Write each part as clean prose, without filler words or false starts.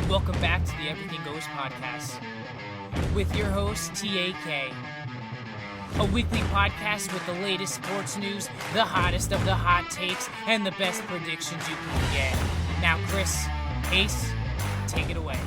Welcome back to the Everything Goes podcast with your host, TAK. A weekly podcast with the latest sports news, the hottest of the hot takes, and the best predictions you can get. Now, Chris, Ace, take it away.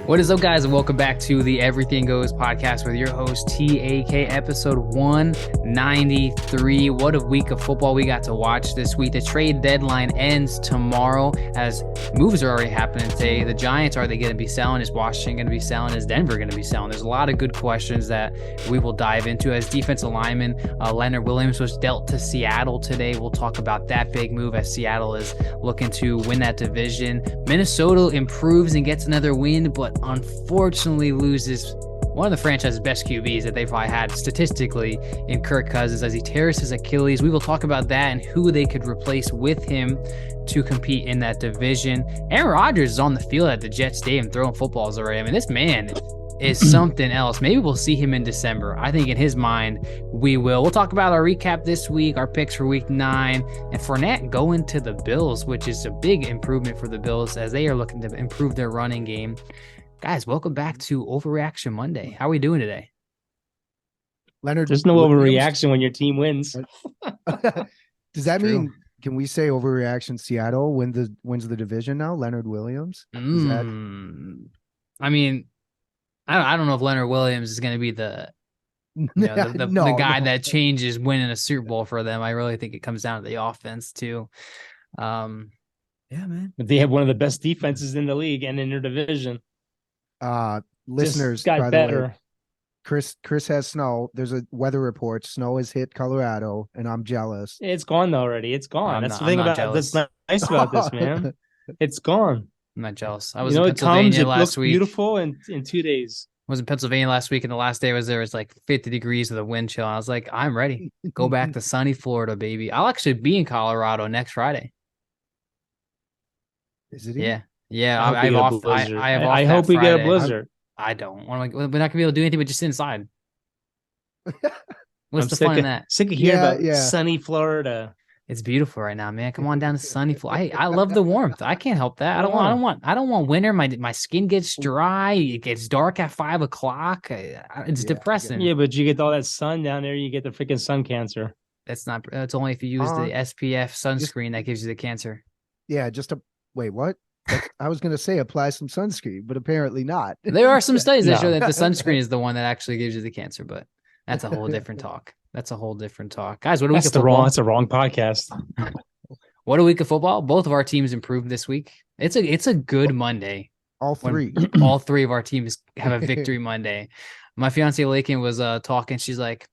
What is up, guys, and welcome back to the Everything Goes podcast with your host, TAK, episode 193. What a week of football we got to watch this week. The trade deadline ends tomorrow as moves are already happening today. The Giants, are they going to be selling? Is Washington going to be selling? Is Denver going to be selling? There's a lot of good questions that we will dive into. As defensive lineman, Leonard Williams was dealt to Seattle today. We'll talk about that big move as Seattle is looking to win that division. Minnesota improves and gets another win, but unfortunately loses one of the franchise's best QBs that they've probably had statistically in Kirk Cousins as he tears his Achilles. We will talk about that and who they could replace with him to compete in that division. Aaron Rodgers is on the field at the Jets Stadium throwing footballs already. I mean, this man is something else. Maybe we'll see him in December. I think in his mind, we will. We'll talk about our recap this week, our picks for week 9, and Fournette going to the Bills, which is a big improvement for the Bills as they are looking to improve their running game. Guys, welcome back to Overreaction Monday. How are we doing today? Leonard, there's no overreaction when your team wins. Does that mean, can we say overreaction Seattle wins the division now? Leonard Williams? I mean, I don't know if Leonard Williams is going to be the guy that changes winning a Super Bowl for them. I really think it comes down to the offense too. Yeah, man. But they have one of the best defenses in the league and in their division. Listeners, just got better. Chris has snow. There's a weather report. Snow has hit Colorado, and I'm jealous. It's gone already. It's gone. That's the thing about that's nice about this, man. It's gone. I'm not jealous. I was in Pennsylvania last week. Beautiful in 2 days. I was in Pennsylvania last week, and the last day I was there. It was like 50 degrees with a wind chill. I was like, I'm ready. Go back to sunny Florida, baby. I'll actually be in Colorado next Friday. Is it? Yeah. I hope we get a blizzard. I don't. We're not gonna be able to do anything but just sit inside. What's the fun in that? Sick of hearing about sunny Florida. It's beautiful right now, man. Come on down to sunny Florida. I love the warmth. I can't help that. I don't want winter. My skin gets dry. It gets dark at 5 o'clock. It's depressing. Yeah, but you get all that sun down there, you get the freaking sun cancer. It's only if you use the SPF sunscreen that gives you the cancer. Yeah, wait, what? I was going to say apply some sunscreen, but apparently not. There are some studies that show that the sunscreen is the one that actually gives you the cancer, but that's a whole different talk. Guys, what a week of football. That's a wrong podcast. What a week of football. Both of our teams improved this week. It's a good Monday. All three of our teams have a victory Monday. My fiance Lakin was talking. She's like,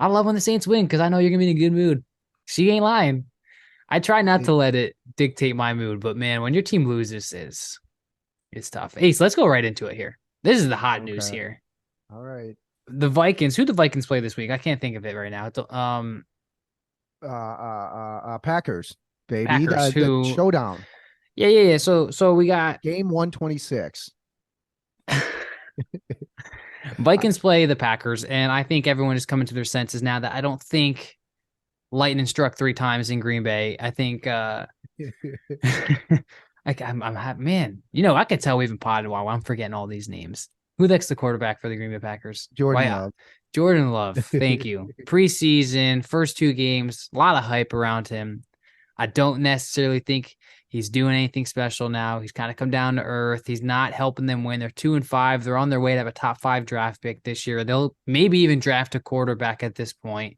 I love when the Saints win because I know you're going to be in a good mood. She ain't lying. I try not to let it dictate my mood, but man, when your team loses, it's tough. Ace, let's go right into it here. This is the hot news here. All right. The Vikings. Who the Vikings play this week? I can't think of it right now. Packers, baby. Packers, the showdown. Yeah. So we got game 126. Vikings play the Packers, and I think everyone is coming to their senses now that I don't think lightning struck 3 times in Green Bay. I think I'm happy, man. I could tell we even potted while I'm forgetting all these names. Who the quarterback for the Green Bay Packers? Jordan Love. Thank you. Preseason, first 2 games, a lot of hype around him. I don't necessarily think he's doing anything special now. He's kind of come down to earth. He's not helping them win. They're 2-5. They're on their way to have a top 5 draft pick this year. They'll maybe even draft a quarterback at this point.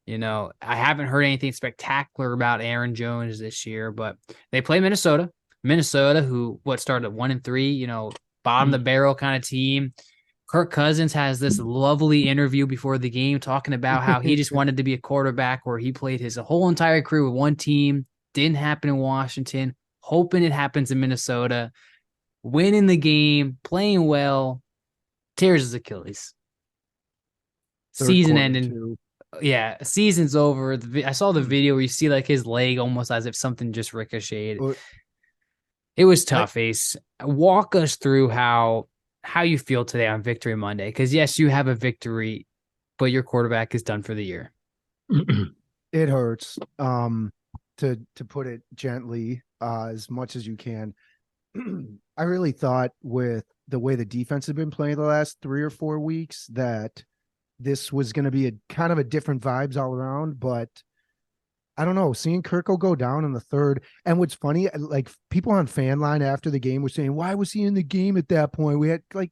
I haven't heard anything spectacular about Aaron Jones this year, but they play Minnesota. Who started at 1-3, bottom of the barrel kind of team. Kirk Cousins has this lovely interview before the game talking about how he just wanted to be a quarterback where he played his whole entire career with one team. Didn't happen in Washington. Hoping it happens in Minnesota. Winning the game, playing well, tears his Achilles. Season ending. Yeah, season's over. I saw the video where you see like his leg almost as if something just ricocheted. It was tough, Ace. Walk us through how you feel today on Victory Monday. Because, yes, you have a victory, but your quarterback is done for the year. It hurts, to put it gently, as much as you can. I really thought with the way the defense had been playing the last 3 or 4 weeks that this was going to be a kind of a different vibes all around, but I don't know, seeing Kirko go down in the third. And what's funny, like people on fan line after the game were saying, why was he in the game at that point? We had like,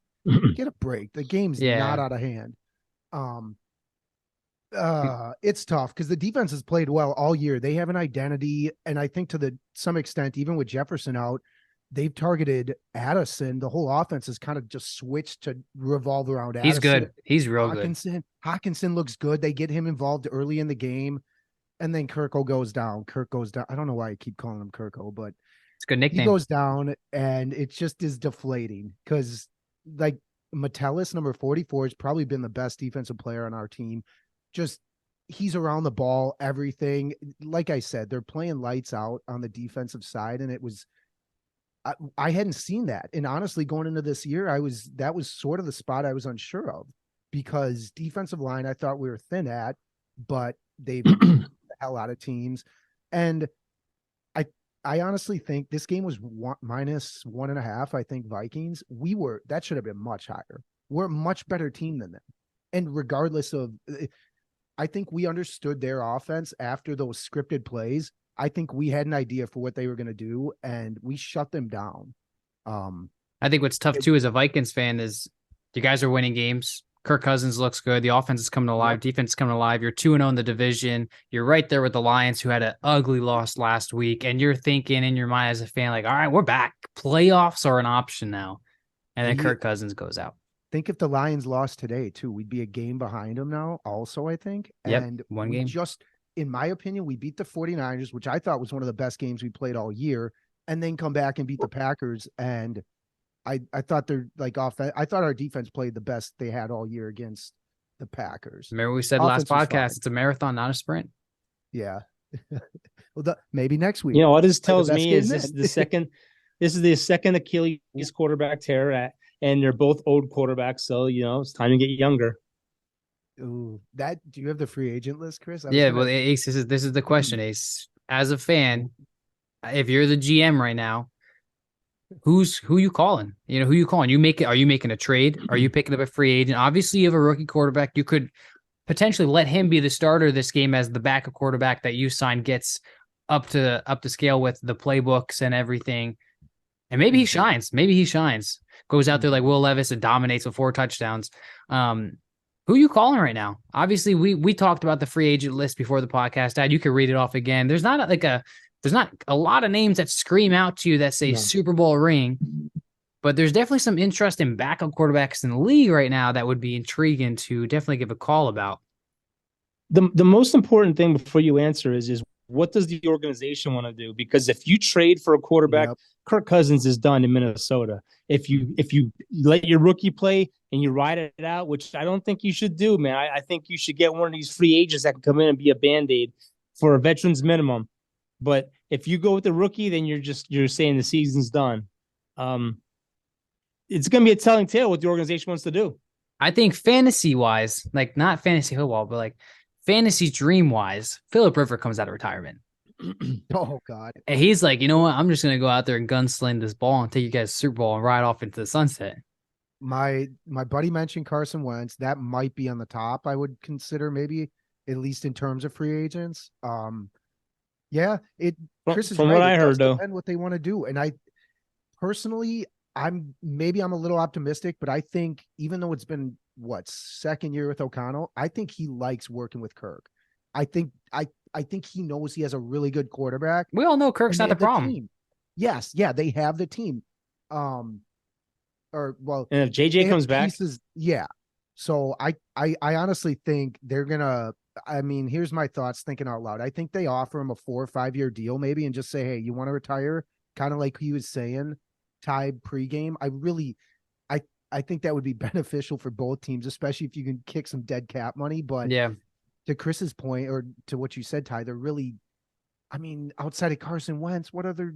get a break. The game's not out of hand. It's tough because the defense has played well all year. They have an identity. And I think to some extent, even with Jefferson out, they've targeted Addison. The whole offense has kind of just switched to revolve around Addison. He's good. He's real good. Hawkinson looks good. They get him involved early in the game. And then Kirko goes down. Kirk goes down. I don't know why I keep calling him Kirko, but it's a good nickname. He goes down, and it just is deflating because, like, Metellus, number 44, has probably been the best defensive player on our team. Just he's around the ball, everything. Like I said, they're playing lights out on the defensive side, and it was. I hadn't seen that, and honestly, going into this year, that was sort of the spot I was unsure of because defensive line I thought we were thin at, but they've the hell out of teams. And I honestly think this game was -1.5. I think Vikings, that should have been much higher. We're a much better team than them. And regardless of, I think we understood their offense after those scripted plays. I think we had an idea for what they were going to do and we shut them down. I think what's tough too as a Vikings fan is you guys are winning games. Kirk Cousins looks good. The offense is coming alive. Defense is coming alive. You're 2-0 in the division. You're right there with the Lions, who had an ugly loss last week. And you're thinking in your mind as a fan, like, all right, we're back. Playoffs are an option now. And then Kirk Cousins goes out. Think if the Lions lost today, too, we'd be a game behind them now also, I think. Yep, and one game. Just, in my opinion, we beat the 49ers, which I thought was one of the best games we played all year, and then come back and beat the Packers. And I thought they're like I thought our defense played the best they had all year against the Packers. Remember we said last podcast, it's a marathon, not a sprint. Yeah. Well, maybe next week. You know what this tells me is this is the second Achilles quarterback tear and they're both old quarterbacks, so it's time to get younger. Ooh, do you have the free agent list, Chris? Well, Ace, this is the question, Ace. As a fan, if you're the GM right now, who you calling? Who you calling? Are you making a trade? Are you picking up a free agent? Obviously, you have a rookie quarterback. You could potentially let him be the starter this game as the backup quarterback that you sign gets up to scale with the playbooks and everything. And maybe he shines. Goes out there like Will Levis and dominates with 4 touchdowns. Who are you calling right now? Obviously, we talked about the free agent list before the podcast. Dad, you could read it off again. There's not a lot of names that scream out to you that say Super Bowl ring, but there's definitely some interest in backup quarterbacks in the league right now that would be intriguing to definitely give a call about. The most important thing before you answer is what does the organization want to do? Because if you trade for a quarterback, Kirk Cousins is done in Minnesota. If you let your rookie play and you ride it out, which I don't think you should do, man. I think you should get one of these free agents that can come in and be a Band-Aid for a veteran's minimum. But if you go with the rookie, then you're saying the season's done. It's going to be a telling tale what the organization wants to do. I think fantasy-wise, like not fantasy football, but like fantasy dream-wise, Phillip Rivers comes out of retirement. Oh, God. And he's like, you know what? I'm just going to go out there and gunsling this ball and take you guys to Super Bowl and ride off into the sunset. My buddy mentioned Carson Wentz. That might be on the top, I would consider, maybe, at least in terms of free agents. Yeah, Chris is from right. What I heard, though, what they want to do, and I personally, I'm a little optimistic, but I think even though it's been second year with O'Connell, I think he likes working with Kirk. I think he knows he has a really good quarterback. We all know Kirk's not the problem. Team. Yes, yeah, they have the team. And if JJ comes back, yeah. So I honestly think they're gonna. I mean, here's my thoughts thinking out loud. I think they offer him a 4 or 5 year deal maybe and just say, hey, you want to retire? Kind of like he was saying, Ty pregame. I think that would be beneficial for both teams, especially if you can kick some dead cap money. But yeah, to Chris's point or to what you said, Ty, they're really, outside of Carson Wentz, what other,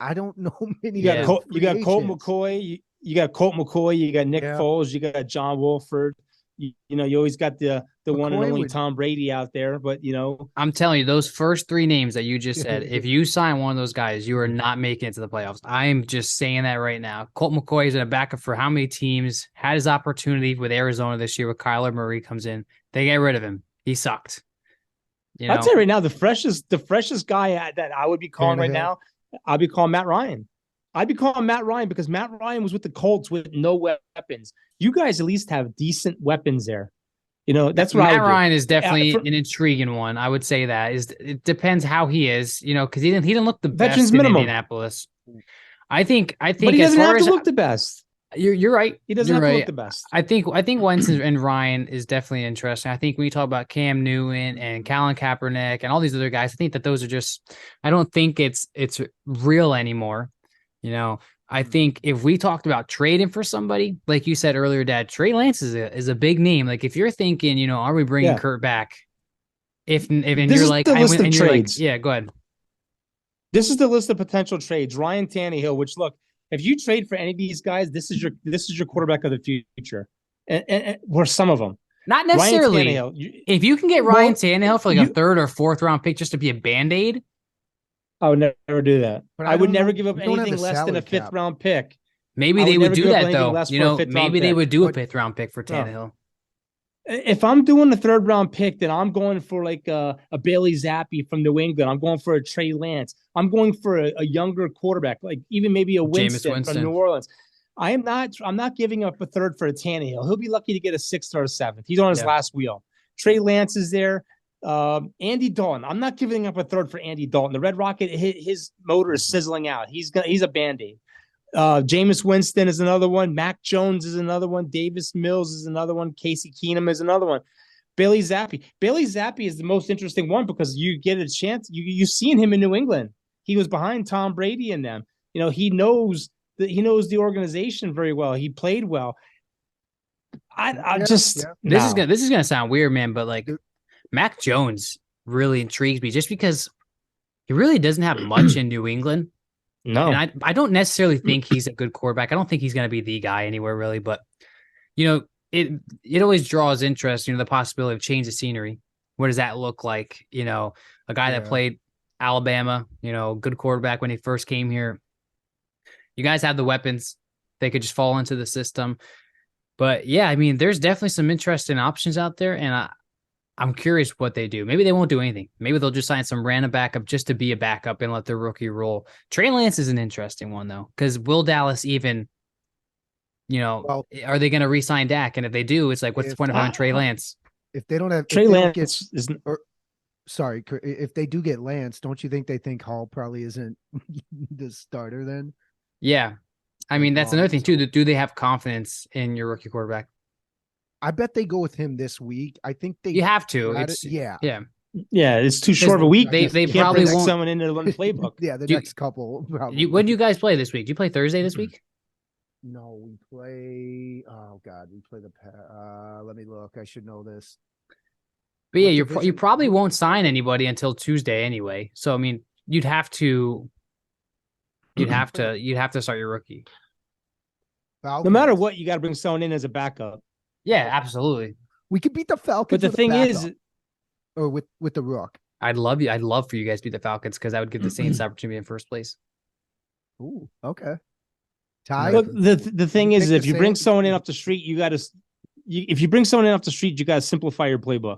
I don't know many. You got Colt McCoy. You got Colt McCoy. You got Nick Foles. You got John Wolford. You always got the one and McCoy only would- Tom Brady out there, but I'm telling you, those first three names that you just said, if you sign one of those guys, you are not making it to the playoffs. I'm just saying that right now. Colt McCoy is in a backup for how many teams? Had his opportunity with Arizona this year with Kyler Murray comes in. They get rid of him. He sucked. I'll tell you right now, the freshest guy that I would be calling right Tannehill. now, I'll be calling Matt Ryan. I'd be calling Matt Ryan because Matt Ryan was with the Colts with no weapons. You guys at least have decent weapons there. That's what Matt I would Ryan do. is definitely an intriguing one. I would say that it depends how he is, because he didn't look the Veterans best in minimum. Indianapolis. I think But he as doesn't far have to as look the best. you're right. He doesn't You're have to right. look the best. I think Wentz and Ryan is definitely interesting. I think when you talk about Cam Newton and Colin Kaepernick and all these other guys, I think that those are just. I don't think it's real anymore. I think if we talked about trading for somebody, like you said earlier, Dad, Trey Lance is a big name. Like if you're thinking, are we bringing Kurt back? If and This you're is like, the list of and you're like, trades. yeah, go ahead. This is the list of potential trades. Ryan Tannehill, which look, if you trade for any of these guys, this is your quarterback of the future, and or some of them. Not necessarily. If you can get Ryan Tannehill for like a third or fourth round pick just to be a Band-Aid, I would never do that. But I would never give up anything the less than a salary fifth round pick. maybe they would do that though. Maybe they would do a But- fifth round pick for Tannehill. If I'm doing a third round pick, then I'm going for like a Bailey Zappi from New England. I'm going for a Trey Lance. I'm going for a younger quarterback, like even maybe a Winston from New Orleans. I'm not giving up a third for a Tannehill. He'll be lucky to get a sixth or a seventh. He's on his last wheel. Trey Lance is there. Andy Dalton. I'm not giving up a third for Andy Dalton. The Red Rocket, his motor is sizzling out. He's a Band-Aid. Jameis Winston is another one. Mac Jones is another one. Davis Mills is another one. Casey Keenum is another one. Bailey Zappi. Bailey Zappi is the most interesting one because you get a chance. You've seen him in New England. He was behind Tom Brady and them. He knows the organization very well. He played well. This is gonna sound weird, man, but like Mac Jones really intrigues me just because he really doesn't have much in New England. No, and I don't necessarily think he's a good quarterback. I don't think he's going to be the guy anywhere really, but it always draws interest. The possibility of change of scenery. What does that look like? A guy that played Alabama, good quarterback when he first came here. You guys have the weapons; they could just fall into the system. But yeah, there's definitely some interesting options out there, and I'm curious what they do. Maybe they won't do anything. Maybe they'll just sign some random backup just to be a backup and let their rookie roll. Trey Lance is an interesting one, though, because will Dallas even, are they going to re-sign Dak? And if they do, it's like, what's the point of having Trey Lance? If they don't have Trey Lance, if they do get Lance, don't you think Hall probably isn't the starter then? Yeah. That's another thing, too. Do they have confidence in your rookie quarterback? I bet they go with him this week. I think you have to. Yeah. It's too short of a week. They probably won't someone into the playbook. The next couple. Probably. When do you guys play this week? Do you play Thursday this week? No, we play. Oh God, we play the. Let me look. I should know this. But yeah, you probably won't sign anybody until Tuesday anyway. So you'd have to start your rookie. Falcons. No matter what, you got to bring someone in as a backup. Yeah, absolutely. We could beat the Falcons. But the thing is, or with the Rook. I'd love for you guys to beat the Falcons because that would give the Saints opportunity in first place. Ooh, okay. Ty. Look, the thing is, if you bring someone in off the street, you got to simplify your playbook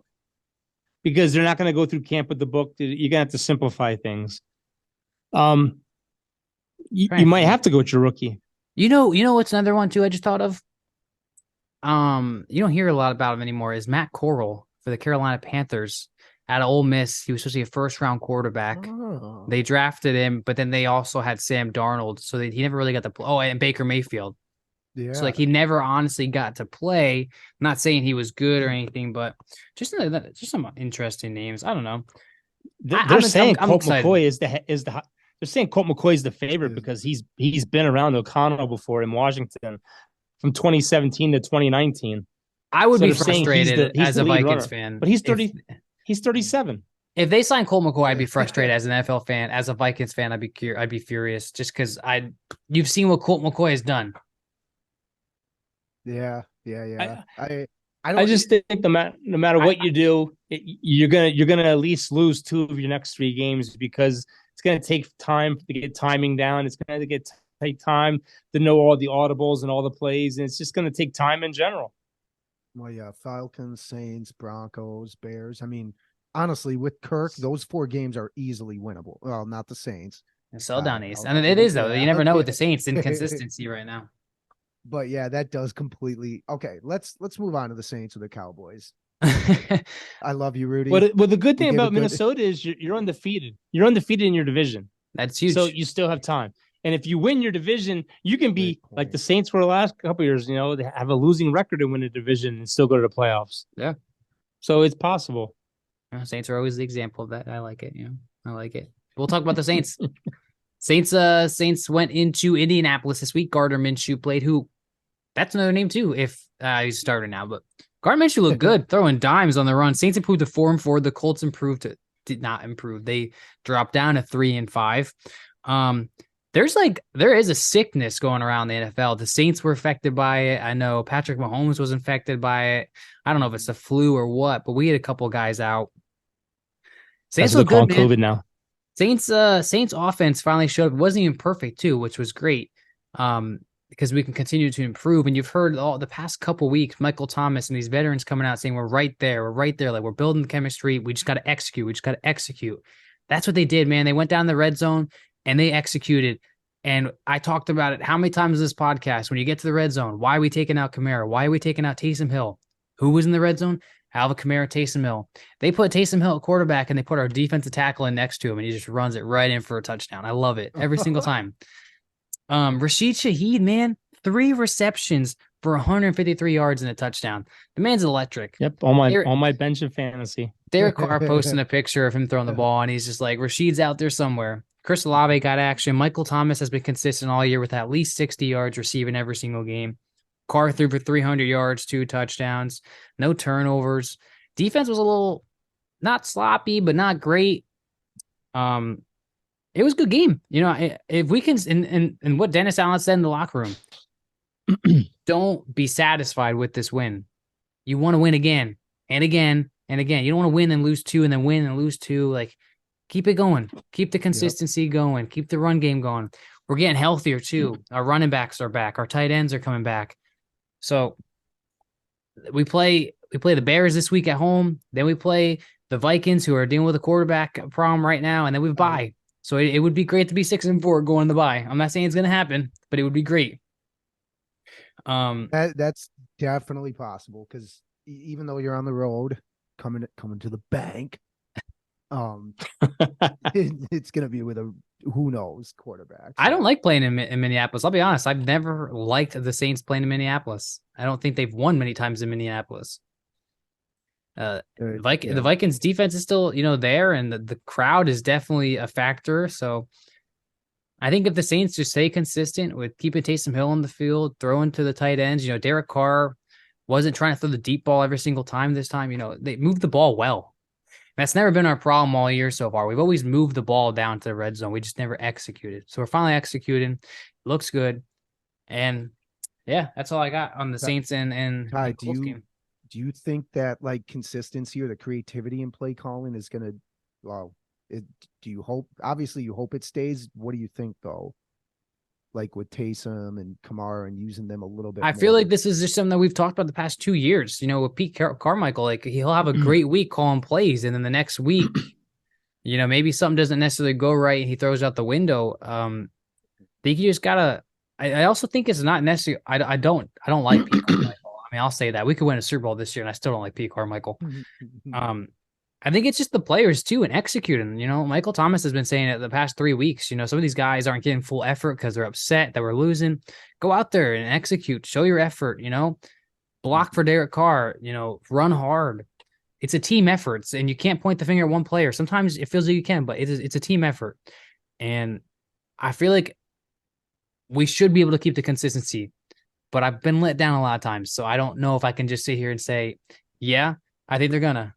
because they're not going to go through camp with the book. You're going to have to simplify things. You might have to go with your rookie. You know what's another one too I just thought of? You don't hear a lot about him anymore, is Matt Corral for the Carolina Panthers at Ole Miss. He was supposed to be a first-round quarterback. Oh. They drafted him, but then they also had Sam Darnold, so he never really got to play. Oh, and Baker Mayfield. Yeah. So he never honestly got to play. I'm not saying he was good or anything, but just some interesting names. I don't know. They're saying Colt McCoy is the. They're saying Colt McCoy is the favorite because he's been around O'Connell before in Washington from 2017 to 2019. I would be frustrated as a Vikings fan, but he's 30. He's 37. If they sign Colt McCoy, I'd be frustrated as an NFL fan. As a Vikings fan, I'd be furious just because you've seen what Colt McCoy has done. Yeah. I just think no matter what you do, you're gonna at least lose 2 of your next 3 games because it's gonna take time to get timing down. It's gonna take time to know all the audibles and all the plays, and it's just gonna take time in general. Well, yeah, Falcons, Saints, Broncos, Bears. I mean, honestly, with Kirk, those 4 games are easily winnable. Well, not the Saints. And sell down Ace. And it is, though. You never know with the Saints inconsistency right now. But yeah, that does completely. Okay, let's move on to the Saints or the Cowboys. I love you, Rudy. Well, the good thing about Minnesota is you're undefeated. You're undefeated in your division. That's huge. So you still have time. And if you win your division, you can be like the Saints were the last couple of years, they have a losing record and win a division and still go to the playoffs. Yeah. So it's possible. Saints are always the example of that. I like it. I like it. We'll talk about the Saints. Saints went into Indianapolis this week. Gardner Minshew played, who that's another name too, if he's starting now. But Gardner Minshew looked good, throwing dimes on the run. Saints improved to 4-4. The Colts did not improve. They dropped down to 3-5. There is a sickness going around the NFL. The Saints were affected by it. I know Patrick Mahomes was infected by it. I don't know if it's the flu or what, but we had a couple guys out. Saints look good, man. COVID now. Saints offense finally showed. It wasn't even perfect too, which was great. Because we can continue to improve. And you've heard all the past couple weeks, Michael Thomas and these veterans coming out saying, we're right there. Like we're building chemistry. We just got to execute. That's what they did, man. They went down the red zone and they executed. And I talked about it how many times in this podcast, when you get to the red zone, why are we taking out Kamara? Why are we taking out Taysom Hill? Who was in the red zone? Alvin Kamara, Taysom Hill. They put Taysom Hill at quarterback and they put our defensive tackle in next to him and he just runs it right in for a touchdown. I love it every single time. Rashid Shaheed, man, 3 receptions for 153 yards and a touchdown. The man's electric. Yep, on my bench of fantasy. Derek Carr posting a picture of him throwing the ball, and he's just like, Rashid's out there somewhere. Chris Olave got action. Michael Thomas has been consistent all year with at least 60 yards receiving every single game. Carr threw for 300 yards, 2 touchdowns, no turnovers. Defense was a little not sloppy, but not great. It was a good game. If we can, and what Dennis Allen said in the locker room, don't be satisfied with this win. You want to win again and again and again. You don't want to win and lose 2 and then win and lose 2. Like, keep it going. Keep the consistency going. Keep the run game going. We're getting healthier too. Our running backs are back. Our tight ends are coming back. So we play the Bears this week at home. Then we play the Vikings, who are dealing with a quarterback problem right now, and then we bye. So it would be great to be 6-4 going to bye. I'm not saying it's going to happen, but it would be great. That's definitely possible because even though you're on the road, coming to the bank, it's going to be with a who knows quarterback. So. I don't like playing in Minneapolis. I'll be honest. I've never liked the Saints playing in Minneapolis. I don't think they've won many times in Minneapolis. The Vikings defense is still, there, and the crowd is definitely a factor. So I think if the Saints just stay consistent with keeping Taysom Hill on the field, throwing to the tight ends, Derek Carr wasn't trying to throw the deep ball every single time this time. They moved the ball well. That's never been our problem all year so far. We've always moved the ball down to the red zone. We just never executed. So we're finally executing. Looks good. And yeah, that's all I got on the Saints and Ty, game. Do you think that consistency or the creativity in play calling is going to, do you hope, obviously you hope it stays. What do you think though? With Taysom and Kamara and using them a little bit. I feel like this is just something that we've talked about the past 2 years, with Pete Carmichael, he'll have a great week calling plays. And then the next week, maybe something doesn't necessarily go right and he throws out the window. I think you just gotta, I also think it's not necessarily, I don't like Pete Carmichael. I mean, I'll say that we could win a Super Bowl this year and I still don't like Pete Carmichael. I think it's just the players too and executing. Michael Thomas has been saying it the past 3 weeks. Some of these guys aren't getting full effort because they're upset that we're losing. Go out there and execute. Show your effort. Block for Derek Carr. Run hard. It's a team effort, and you can't point the finger at one player. Sometimes it feels like you can, but it's a team effort. And I feel like we should be able to keep the consistency. But I've been let down a lot of times, so I don't know if I can just sit here and say, yeah, I think they're gonna.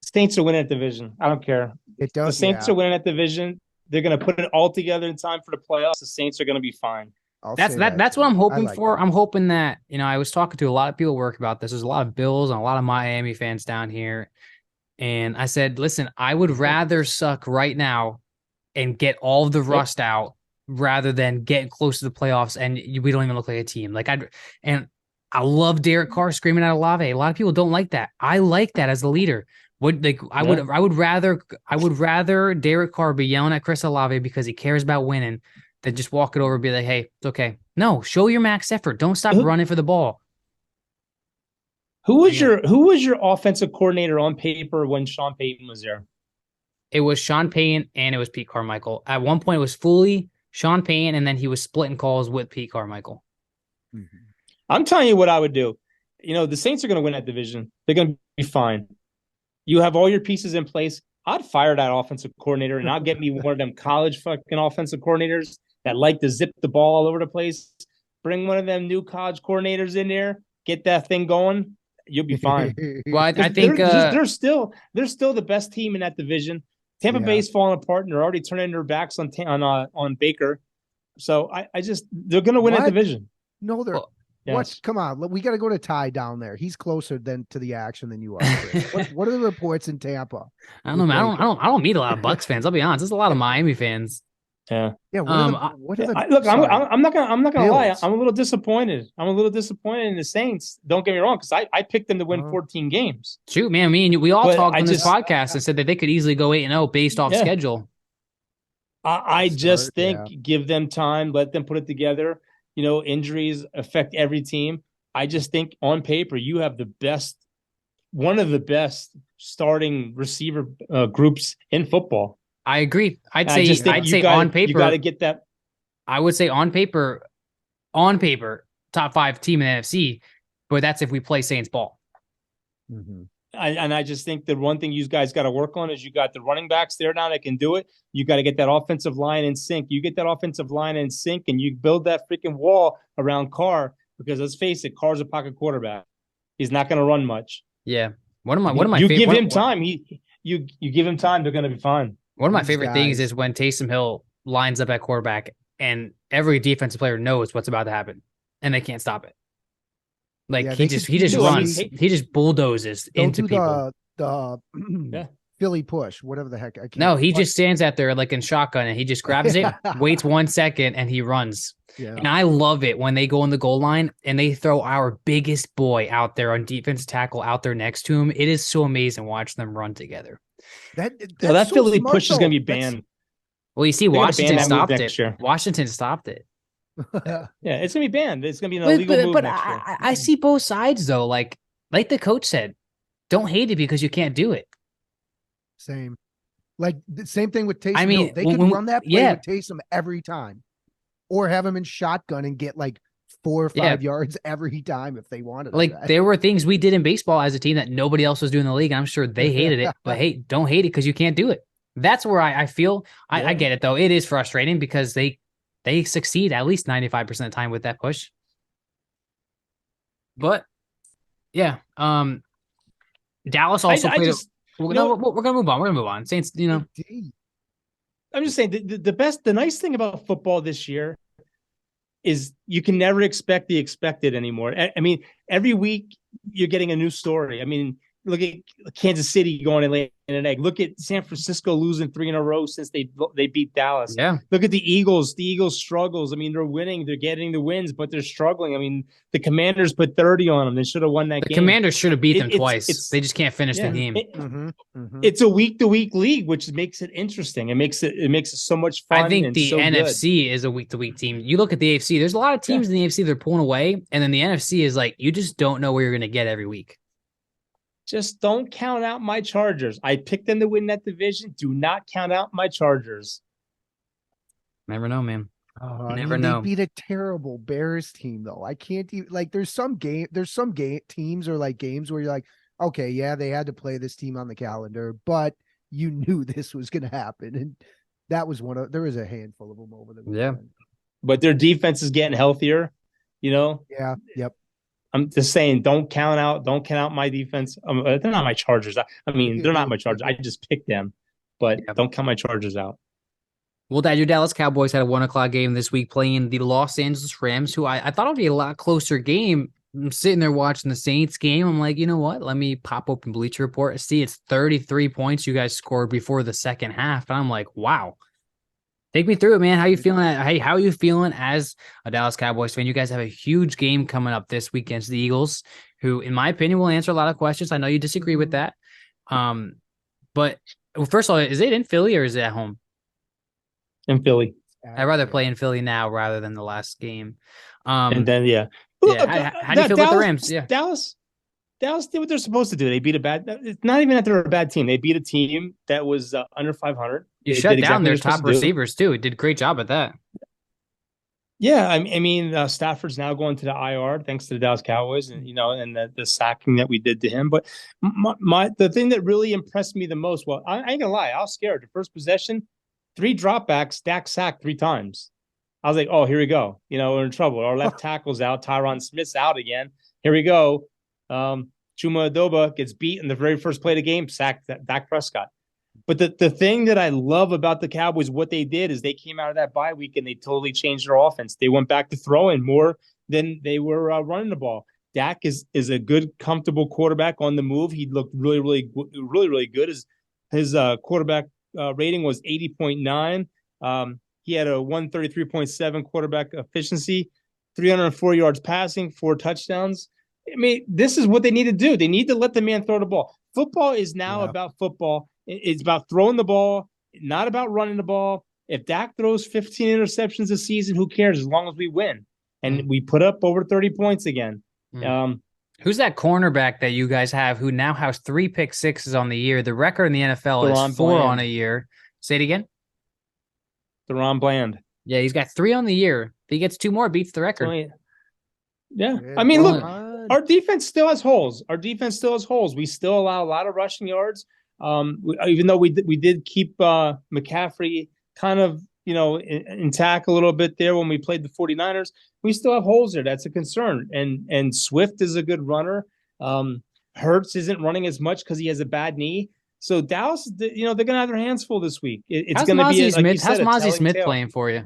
Saints are winning that division. I don't care. It does. The Saints are winning that division. They're going to put it all together in time for the playoffs. The Saints are going to be fine. I'll That's say that's what too. I'm I hoping like for. that. I'm hoping that, I was talking to a lot of people at work about this. There's a lot of Bills and a lot of Miami fans down here. And I said, listen, I would rather suck right now and get all of the rust out rather than get close to the playoffs and we don't even look like a team. I love Derek Carr screaming at Olave. A lot of people don't like that. I like that as the leader. I would rather Derek Carr be yelling at Chris Olave because he cares about winning than just walk it over and be like, hey, it's okay. No, show your max effort. Don't stop running for the ball. Who was your offensive coordinator on paper when Sean Payton was there? It was Sean Payton and it was Pete Carmichael. At one point, it was fully Sean Payton, and then he was splitting calls with Pete Carmichael. Mm-hmm. I'm telling you what I would do. The Saints are going to win that division. They're going to be fine. You have all your pieces in place. I'd fire that offensive coordinator, and I'll get me one of them college fucking offensive coordinators that like to zip the ball all over the place. Bring one of them new college coordinators in there. Get that thing going. You'll be fine. Well, I think they're still the best team in that division. Tampa Bay's falling apart, and they're already turning their backs on Baker. So they're going to win that division. No, they're. Yes. What? Come on, we got to go to Ty down there. He's closer to the action than you are. What are the reports in Tampa? I don't know, man. I don't meet a lot of Bucks fans. I'll be honest. There's a lot of Miami fans. Yeah. Yeah. What are the look, I'm not gonna lie. Bills. I'm a little disappointed. in the Saints. Don't get me wrong, because I picked them to win 14 games. Shoot, man. Me and you, we all talked on this podcast and said that they could easily go 8-0 based off schedule. I just think give them time, let them put it together. Injuries affect every team. I just think on paper you have one of the best starting receiver groups in football. I agree. I'd say on paper you got to get that. I would say on paper, top 5 team in the NFC, but that's if we play Saints ball. Mm-hmm. I just think the one thing you guys got to work on is you got the running backs there now that can do it. You got to get that offensive line in sync. You get that offensive line in sync, and you build that freaking wall around Carr, because let's face it, Carr's a pocket quarterback. He's not going to run much. Yeah. You give him time. You give him time. They're going to be fine. One of my favorite things is when Taysom Hill lines up at quarterback, and every defensive player knows what's about to happen, and they can't stop it. He just runs. He just bulldozes into people. The Philly push, whatever the heck. No, he just stands out there like in shotgun, and he just grabs it, waits 1 second, and he runs. Yeah. And I love it when they go on the goal line and they throw our biggest boy out there on defensive tackle out there next to him. It is so amazing watching them run together. That Philly push is going to be banned. Well, you see, Washington stopped it. Washington stopped it. Yeah, it's gonna be banned. It's gonna be an illegal move next year. I see both sides though. Like the coach said, don't hate it because you can't do it. Same. Like the same thing with Taysom. I mean, they could run that play with Taysom every time, or have him in shotgun and get like 4 or 5 yards every time if they wanted. Like there were things we did in baseball as a team that nobody else was doing in the league. And I'm sure they hated it, but hey, don't hate it because you can't do it. That's where I feel I get it though. It is frustrating because they succeed at least 95% of the time with that push. But yeah, Dallas also played. We're gonna move on. We're gonna move on. Saints, I'm just saying the nice thing about football this year is you can never expect the expected anymore. I mean, every week you're getting a new story. I mean, look at Kansas City going and laying an egg. Look at San Francisco losing 3 in a row since they beat Dallas. Yeah. Look at the Eagles. The Eagles struggles. I mean, they're winning. They're getting the wins, but they're struggling. I mean, the Commanders put 30 on them. They should have won that game. The Commanders should have beat them twice. They just can't finish the game. It's a week-to-week league, which makes it interesting. It makes it so much fun. I think the NFC is a week-to-week team. You look at the AFC. There's a lot of teams in the AFC that are pulling away, and then the NFC is like you just don't know where you're going to get every week. Just don't count out my Chargers. I picked them to win that division. Do not count out my Chargers. Never know, man. Never know. They beat a terrible Bears team, though. I can't even there's some teams or like games where you're like, okay, yeah, they had to play this team on the calendar, but you knew this was going to happen, and that was there was a handful of them over the weekend. Yeah, but their defense is getting healthier. Yeah. Yep. I'm just saying, don't count out my defense. They're not my Chargers. I mean, they're not my Chargers. I just picked them, but don't count my Chargers out. Well, Dad, your Dallas Cowboys had a 1 o'clock game this week playing the Los Angeles Rams, who I thought would be a lot closer game. I'm sitting there watching the Saints game. I'm like, you know what? Let me pop open Bleacher Report. See, it's 33 points you guys scored before the second half. And I'm like, wow. Take me through it, man. How you feeling? Hey, how are you feeling as a Dallas Cowboys fan? You guys have a huge game coming up this week against the Eagles, who, in my opinion, will answer a lot of questions. I know you disagree with that. But first of all, is it in Philly or is it at home? In Philly. I'd rather play in Philly now rather than the last game. And then, Look, how do you feel about the Rams? Yeah. Dallas did what they're supposed to do. They beat it's not even that they're a bad team. They beat a team that was under 500. You shut down their top receivers, too. Did a great job at that. Yeah, I mean, Stafford's now going to the IR thanks to the Dallas Cowboys, and and the sacking that we did to him. But the thing that really impressed me the most, well, I ain't gonna lie, I was scared. The first possession, 3 dropbacks, Dak sacked 3 times. I was like, oh, here we go. We're in trouble. Our left tackle's out. Tyron Smith's out again. Here we go. Chuma Adoba gets beat in the very first play of the game, sacked Dak Prescott. But the thing that I love about the Cowboys, what they did is they came out of that bye week and they totally changed their offense. They went back to throwing more than they were running the ball. Dak is a good, comfortable quarterback on the move. He looked really, really, really, really good. His quarterback rating was 80.9. He had a 133.7 quarterback efficiency, 304 yards passing, 4 touchdowns. I mean, this is what they need to do. They need to let the man throw the ball. Football is now about football. It's about throwing the ball, not about running the ball. If Dak throws 15 interceptions a season, who cares as long as we win? And we put up over 30 points again. Who's that cornerback that you guys have who now has 3 pick sixes on the year? The record in the NFL is 4 on a year. Say it again. Deron Bland. Yeah, he's got 3 on the year. If he gets 2 more, beats the record. Yeah. I mean, look, our defense still has holes. We still allow a lot of rushing yards. Even though we did keep McCaffrey kind of, intact a little bit there when we played the 49ers, we still have holes there. That's a concern. And Swift is a good runner. Hurts isn't running as much because he has a bad knee. So Dallas, they're going to have their hands full this week. It's going to be how's Mozzie Smith playing for you?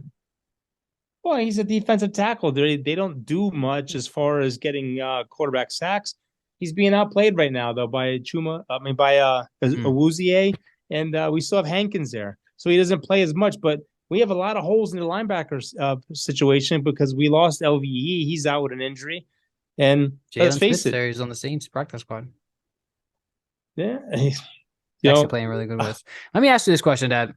Well, he's a defensive tackle. They don't do much as far as getting quarterback sacks. He's being outplayed right now, though, by Awuzie, and we still have Hankins there. So he doesn't play as much, but we have a lot of holes in the linebackers situation because we lost LVE. He's out with an injury. And let's face it. He's on the Saints practice squad. Yeah. He's actually playing really good with. Let me ask you this question, Dad.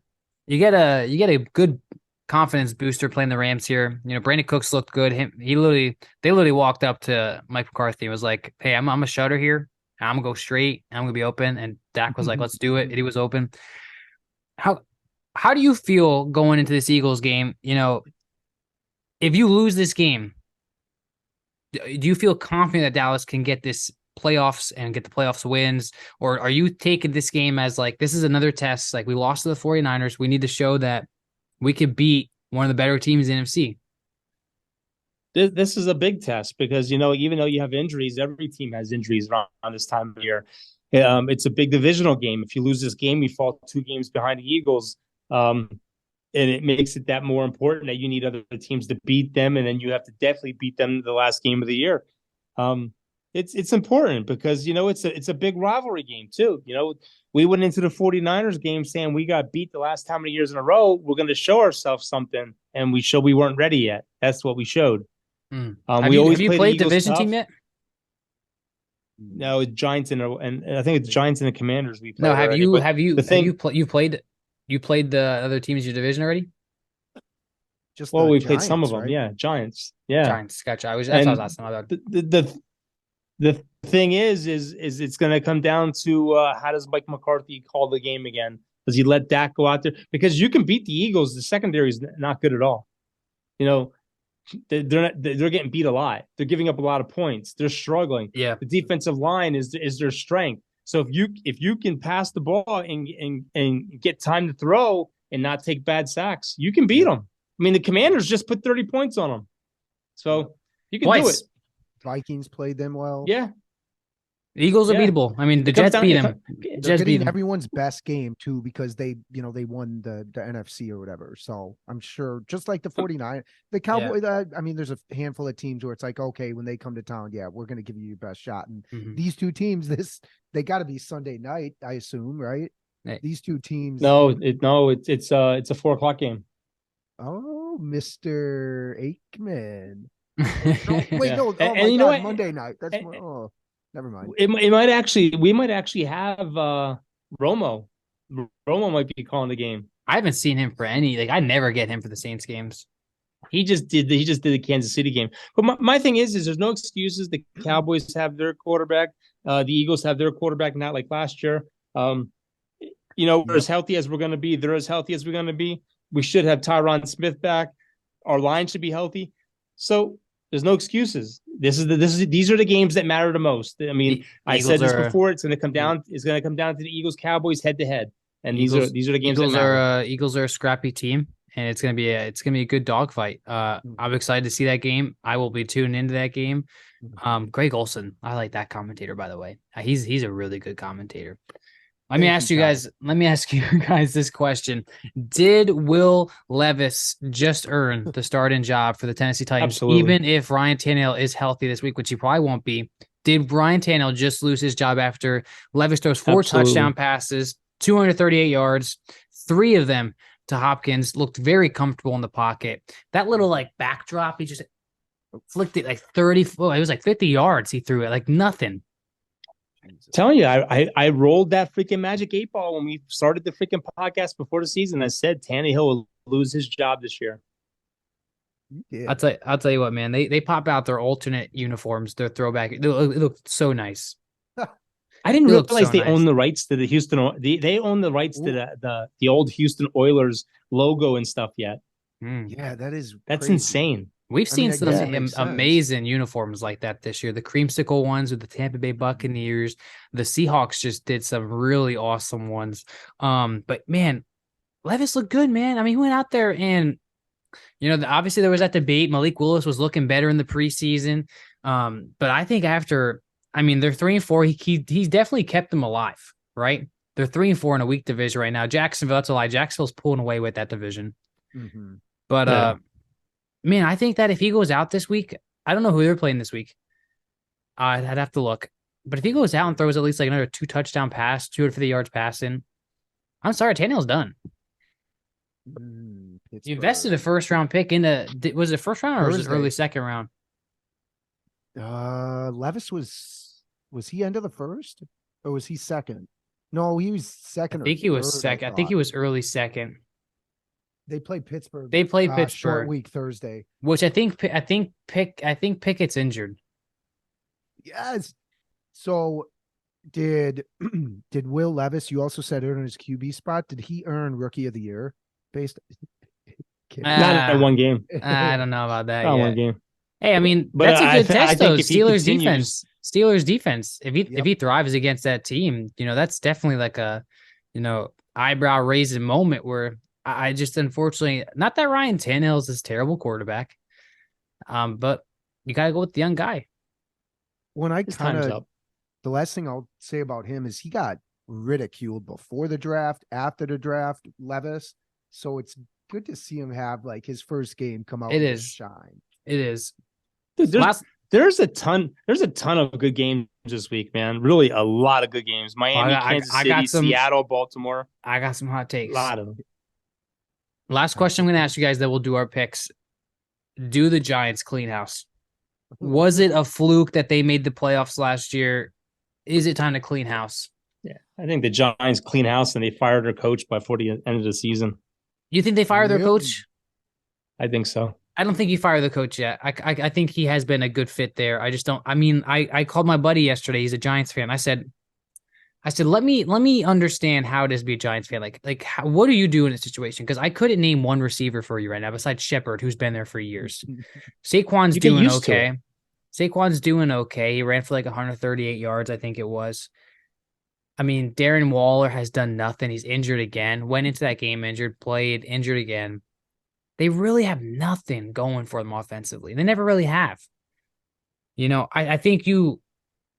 You get a good confidence booster playing the Rams here. Brandon Cooks looked good. They literally walked up to Mike McCarthy and was like, "Hey, I'm a shutter here. I'm gonna go straight. I'm gonna be open." And Dak was like, "Let's do it." And he was open. How do you feel going into this Eagles game? If you lose this game, do you feel confident that Dallas can get this playoffs and get the playoffs wins? Or are you taking this game as like, this is another test? Like, we lost to the 49ers. We need to show that we could beat one of the better teams in the NFC. This is a big test because, even though you have injuries, every team has injuries around this time of year. It's a big divisional game. If you lose this game, you fall 2 games behind the Eagles. And it makes it that more important that you need other teams to beat them. And then you have to definitely beat them the last game of the year. It's important because, it's a big rivalry game too. We went into the 49ers game saying we got beat the last how many years in a row. We're going to show ourselves something, and we showed we weren't ready yet. That's what we showed. Have you played division team yet? No, it's Giants and I think it's Giants and the Commanders. We played. No, you played the other teams in your division already? We played some of them. Right? Yeah, Giants. Yeah, Giants. Gotcha. That's what I was asking about. The thing is it's going to come down to how does Mike McCarthy call the game again? Does he let Dak go out there? Because you can beat the Eagles. The secondary is not good at all. They're getting beat a lot. They're giving up a lot of points. They're struggling. Yeah. The defensive line is their strength. So if you can pass the ball and get time to throw and not take bad sacks, you can beat them. I mean, the Commanders just put 30 points on them. So you can do it. Vikings played them well. Yeah. The Eagles are Yeah. beatable. I mean, the It comes Jets down- beat it them. They're Jets beat getting them. everyone's best game too because they won the NFC or whatever. So I'm sure just like the 49, the Cowboys, I mean, there's a handful of teams where it's like, okay, when they come to town, yeah, we're going to give you your best shot. And these two teams, they got to be Sunday night, I assume, right? Hey. These two teams. No, it's a 4:00 game. Oh, Mr. Aikman. Yeah. No. Oh And my you know God, what? Monday night. That's more. Never mind. We might actually have Romo. Romo might be calling the game. I haven't seen him for any. I never get him for the Saints games. He just did the Kansas City game. But my thing is there's no excuses. The Cowboys have their quarterback. The Eagles have their quarterback, not like last year. We're as healthy as we're going to be. They're as healthy as we're going to be. We should have Tyron Smith back. Our line should be healthy. So there's no excuses. These are the games that matter the most. I mean, I said this before. It's going to come down. It's going to come down to the Eagles Cowboys head to head, and these are the games that matter. Eagles are a scrappy team, and it's going to be a good dogfight. I'm excited to see that game. I will be tuning into that game. Greg Olson, I like that commentator, by the way. He's a really good commentator. Let me ask you guys this question. Did Will Levis just earn the starting job for the Tennessee Titans? Absolutely. Even if Ryan Tannehill is healthy this week, which he probably won't be, did Ryan Tannehill just lose his job after Levis throws 4 touchdown passes, 238 yards, 3 of them to Hopkins, looked very comfortable in the pocket. That little backdrop, he just flicked it 30. It was 50 yards. He threw it nothing. Telling you, I rolled that freaking magic 8 ball when we started the freaking podcast before the season. I said Tannehill will lose his job this year. Yeah. I'll tell you what, man. They pop out their alternate uniforms, their throwback. It looked so nice. I didn't realize they own the rights to the Houston. They own the rights to the old Houston Oilers logo and stuff yet. Yeah, that's crazy. Insane. We've seen some amazing uniforms like that this year. The creamsicle ones with the Tampa Bay Buccaneers. The Seahawks just did some really awesome ones. But man, Levis looked good, man. I mean, he went out there and, obviously there was that debate. Malik Willis was looking better in the preseason. But I think they're 3-4. He's definitely kept them alive, right? They're 3-4 in a weak division right now. Jacksonville, that's a lie. Jacksonville's pulling away with that division. Mm-hmm. But, man, I think that if he goes out this week, I don't know who they're playing this week. I'd have to look. But if he goes out and throws at least another 2 touchdown pass, 250 yards passing, I'm sorry, Tannehill's done. You invested a first-round pick was it first round or was it early second round? Levis was he end of the first or was he second? No, he was second. I think he was second. I think he was early second. They played Pittsburgh. Short week Thursday, which I think Pickett's injured. Yes. So did Will Levis? You also said earn his QB spot. Did he earn Rookie of the Year based? Not in one game. I don't know about that. Not one game. Hey, I mean that's a good test though. Steelers defense. If he thrives against that team, that's definitely a eyebrow raising moment where. I just unfortunately not that Ryan Tannehill is this terrible quarterback, but you gotta go with the young guy. When the last thing I'll say about him is he got ridiculed before the draft, after the draft, Levis. So it's good to see him have his first game come out and shine. It is. Dude, there's a ton of good games this week, man. Really a lot of good games. Miami, Kansas City, Seattle, Baltimore. I got some hot takes. A lot of them. Last question I'm going to ask you guys that we'll do our picks. Do the Giants clean house? Was it a fluke that they made the playoffs last year? Is it time to clean house? Yeah, I think the Giants clean house and they fired their coach before the end of the season. You think they fired their coach? I think so. I don't think you fire the coach yet. I think he has been a good fit there. I just don't. I mean, I called my buddy yesterday. He's a Giants fan. I said, let me understand how it is to be a Giants fan. What do you do in a situation? Because I couldn't name one receiver for you right now besides Shepard, who's been there for years. Saquon's doing okay. Saquon's doing okay. He ran for 138 yards, I think it was. I mean, Darren Waller has done nothing. He's injured again. Went into that game injured, played injured again. They really have nothing going for them offensively. They never really have. I think you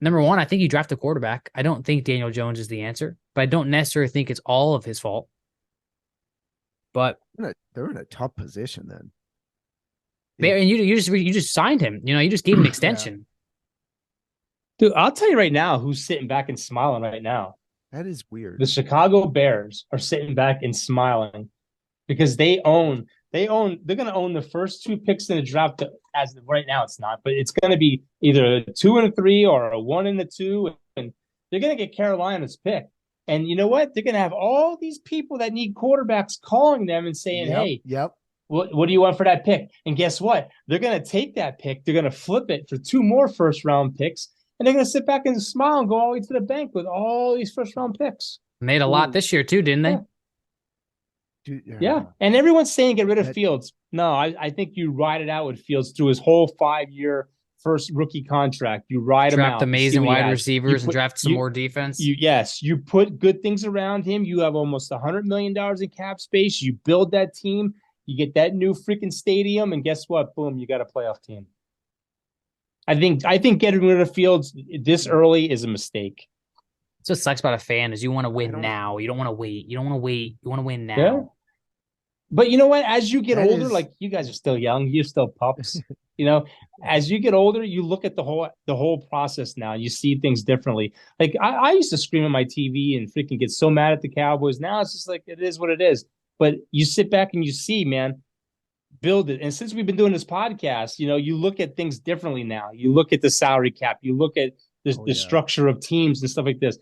Number one, I think you draft a quarterback. I don't think Daniel Jones is the answer, but I don't necessarily think it's all of his fault. But they're in a tough position then. you just signed him. You just gave him an extension. Dude, I'll tell you right now who's sitting back and smiling right now. That is weird. The Chicago Bears are sitting back and smiling because they're going to own the first 2 picks in the draft. As of right now, it's not, but it's going to be either a 2 and a 3 or a 1 and a 2, and they're going to get Carolina's pick. And you know what? They're going to have all these people that need quarterbacks calling them and saying, "Hey, what do you want for that pick?" And guess what? They're going to take that pick. They're going to flip it for 2 more first-round picks, and they're going to sit back and smile and go all the way to the bank with all these first-round picks. Made a lot this year too, didn't they? Yeah. And everyone's saying get rid of Fields. No, I think you ride it out with Fields through his whole 5-year first rookie contract. You ride him out. Draft amazing wide receivers and draft some more defense. You put good things around him. You have almost $100 million in cap space. You build that team. You get that new freaking stadium, and guess what? Boom, you got a playoff team. I think getting rid of Fields this early is a mistake. That's what sucks about a fan is you want to win now. You don't want to wait. You want to win now. Yeah. But you know what? As you get older, like you guys are still young, you're still pups. As you get older, you look at the whole process now, and you see things differently. Like I used to scream at my TV and freaking get so mad at the Cowboys. Now it's just like it is what it is. But you sit back and you see, man, build it. And since we've been doing this podcast, you look at things differently now. You look at the salary cap. You look at the structure of teams and stuff like this.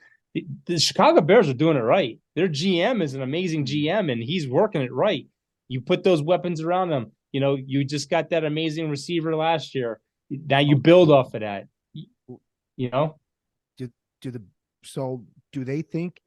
The Chicago Bears are doing it right. Their GM is an amazing GM, and he's working it right. You put those weapons around them. You just got that amazing receiver last year. Now you build off of that. Do they think?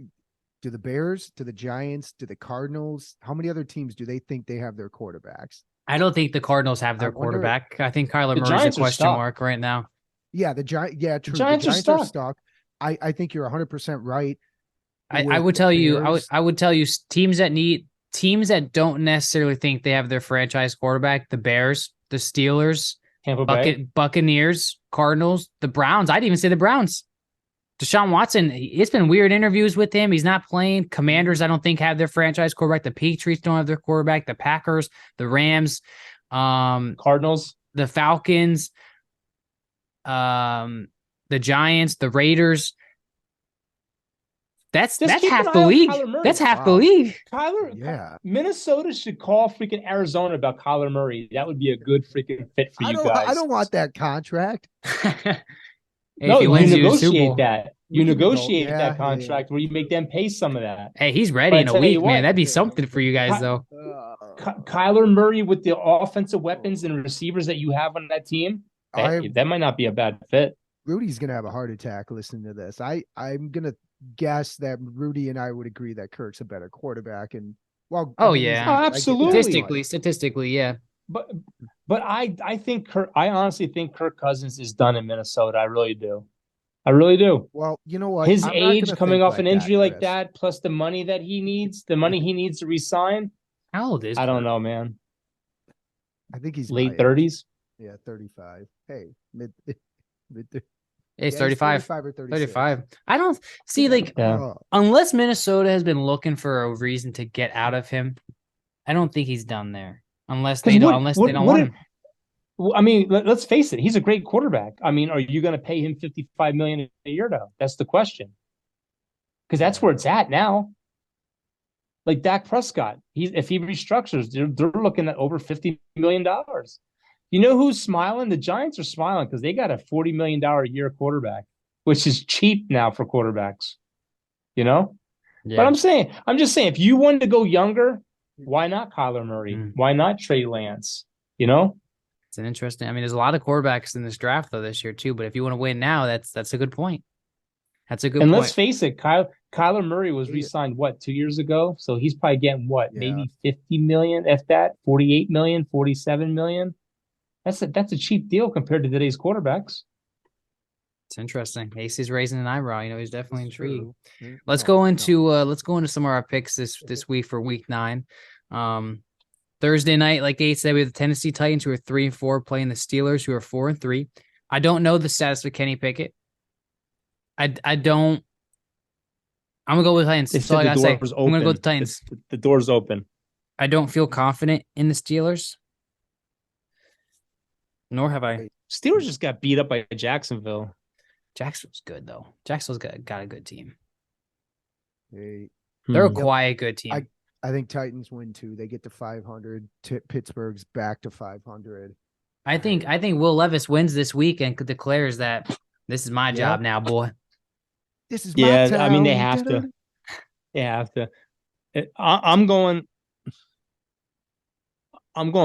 Do the Bears? Do the Giants? Do the Cardinals? How many other teams do they think they have their quarterbacks? I don't think the Cardinals have their quarterback. I think Kyler Murray's a question mark right now. Yeah, the Giants. Yeah, true. The Giants are stuck. I think you're 100% right. I would tell you. I would tell you teams that don't necessarily think they have their franchise quarterback: the Bears, the Steelers, Tampa Bay, Buccaneers, Cardinals, the Browns. I'd even say the Browns. Deshaun Watson, it's been weird interviews with him. He's not playing. Commanders, I don't think, have their franchise quarterback. The Patriots don't have their quarterback. The Packers, the Rams, Cardinals, the Falcons, the Giants, the Raiders. That's half the league. That's half the league. Minnesota should call freaking Arizona about Kyler Murray. That would be a good freaking fit for you guys. I don't want that contract. No, you negotiate that. You negotiate that contract where you make them pay some of that. Hey, he's ready in a week, man. That'd be something for you guys, though. Kyler Murray with the offensive weapons and receivers that you have on that team, that might not be a bad fit. Rudy's going to have a heart attack listening to this. I'm going to guess that Rudy and I would agree that Kirk's a better quarterback. And absolutely. Statistically, yeah. But I honestly think Kirk Cousins is done in Minnesota. I really do. Well, you know what? His age coming off an injury like that, plus the money that he needs, to re-sign. How old is I don't know, man. I think he's late 30s. Yeah, 35. Hey, mid It's 35. 35 or 36. 35. I don't see unless Minnesota has been looking for a reason to get out of him. I don't think he's done there. Unless they don't want him. I mean, let's face it. He's a great quarterback. I mean, are you going to pay him $55 million a year though? That's the question. Because that's where it's at now. Like Dak Prescott, if he restructures, they're looking at over $50 million. You know who's smiling? The Giants are smiling because they got a $40 million a year quarterback, which is cheap now for quarterbacks. Yeah. But I'm just saying, if you wanted to go younger, why not Kyler Murray? Why not Trey Lance? It's an interesting. I mean, there's a lot of quarterbacks in this draft though this year too. But if you want to win now, that's a good point. That's a good point. And let's face it, Kyler Murray was re-signed 2 years ago, so he's probably getting maybe $50 million, if that, $48 million, $47 million. That's a cheap deal compared to today's quarterbacks. It's interesting. AC's raising an eyebrow. He's definitely intrigued. Let's go into some of our picks this week for week 9. Thursday night, like Ace said, we have the Tennessee Titans who are 3-4 playing the Steelers who are 4-3. I don't know the status of Kenny Pickett. I don't. I'm gonna go with Titans. They That's all I said the gotta say. door's I'm open. gonna go with the Titans. The door's open. I don't feel confident in the Steelers, nor have I. Steelers just got beat up by Jacksonville. Jacksonville's good though. Jacksonville's got a good team. Hey, They're a Hmm. quiet, good team. I think Titans win too. They get to 500. Pittsburgh's back to 500. I think Will Levis wins this week and declares that this is my job now, boy. This is my town. I mean, they have to. They have to. I'm going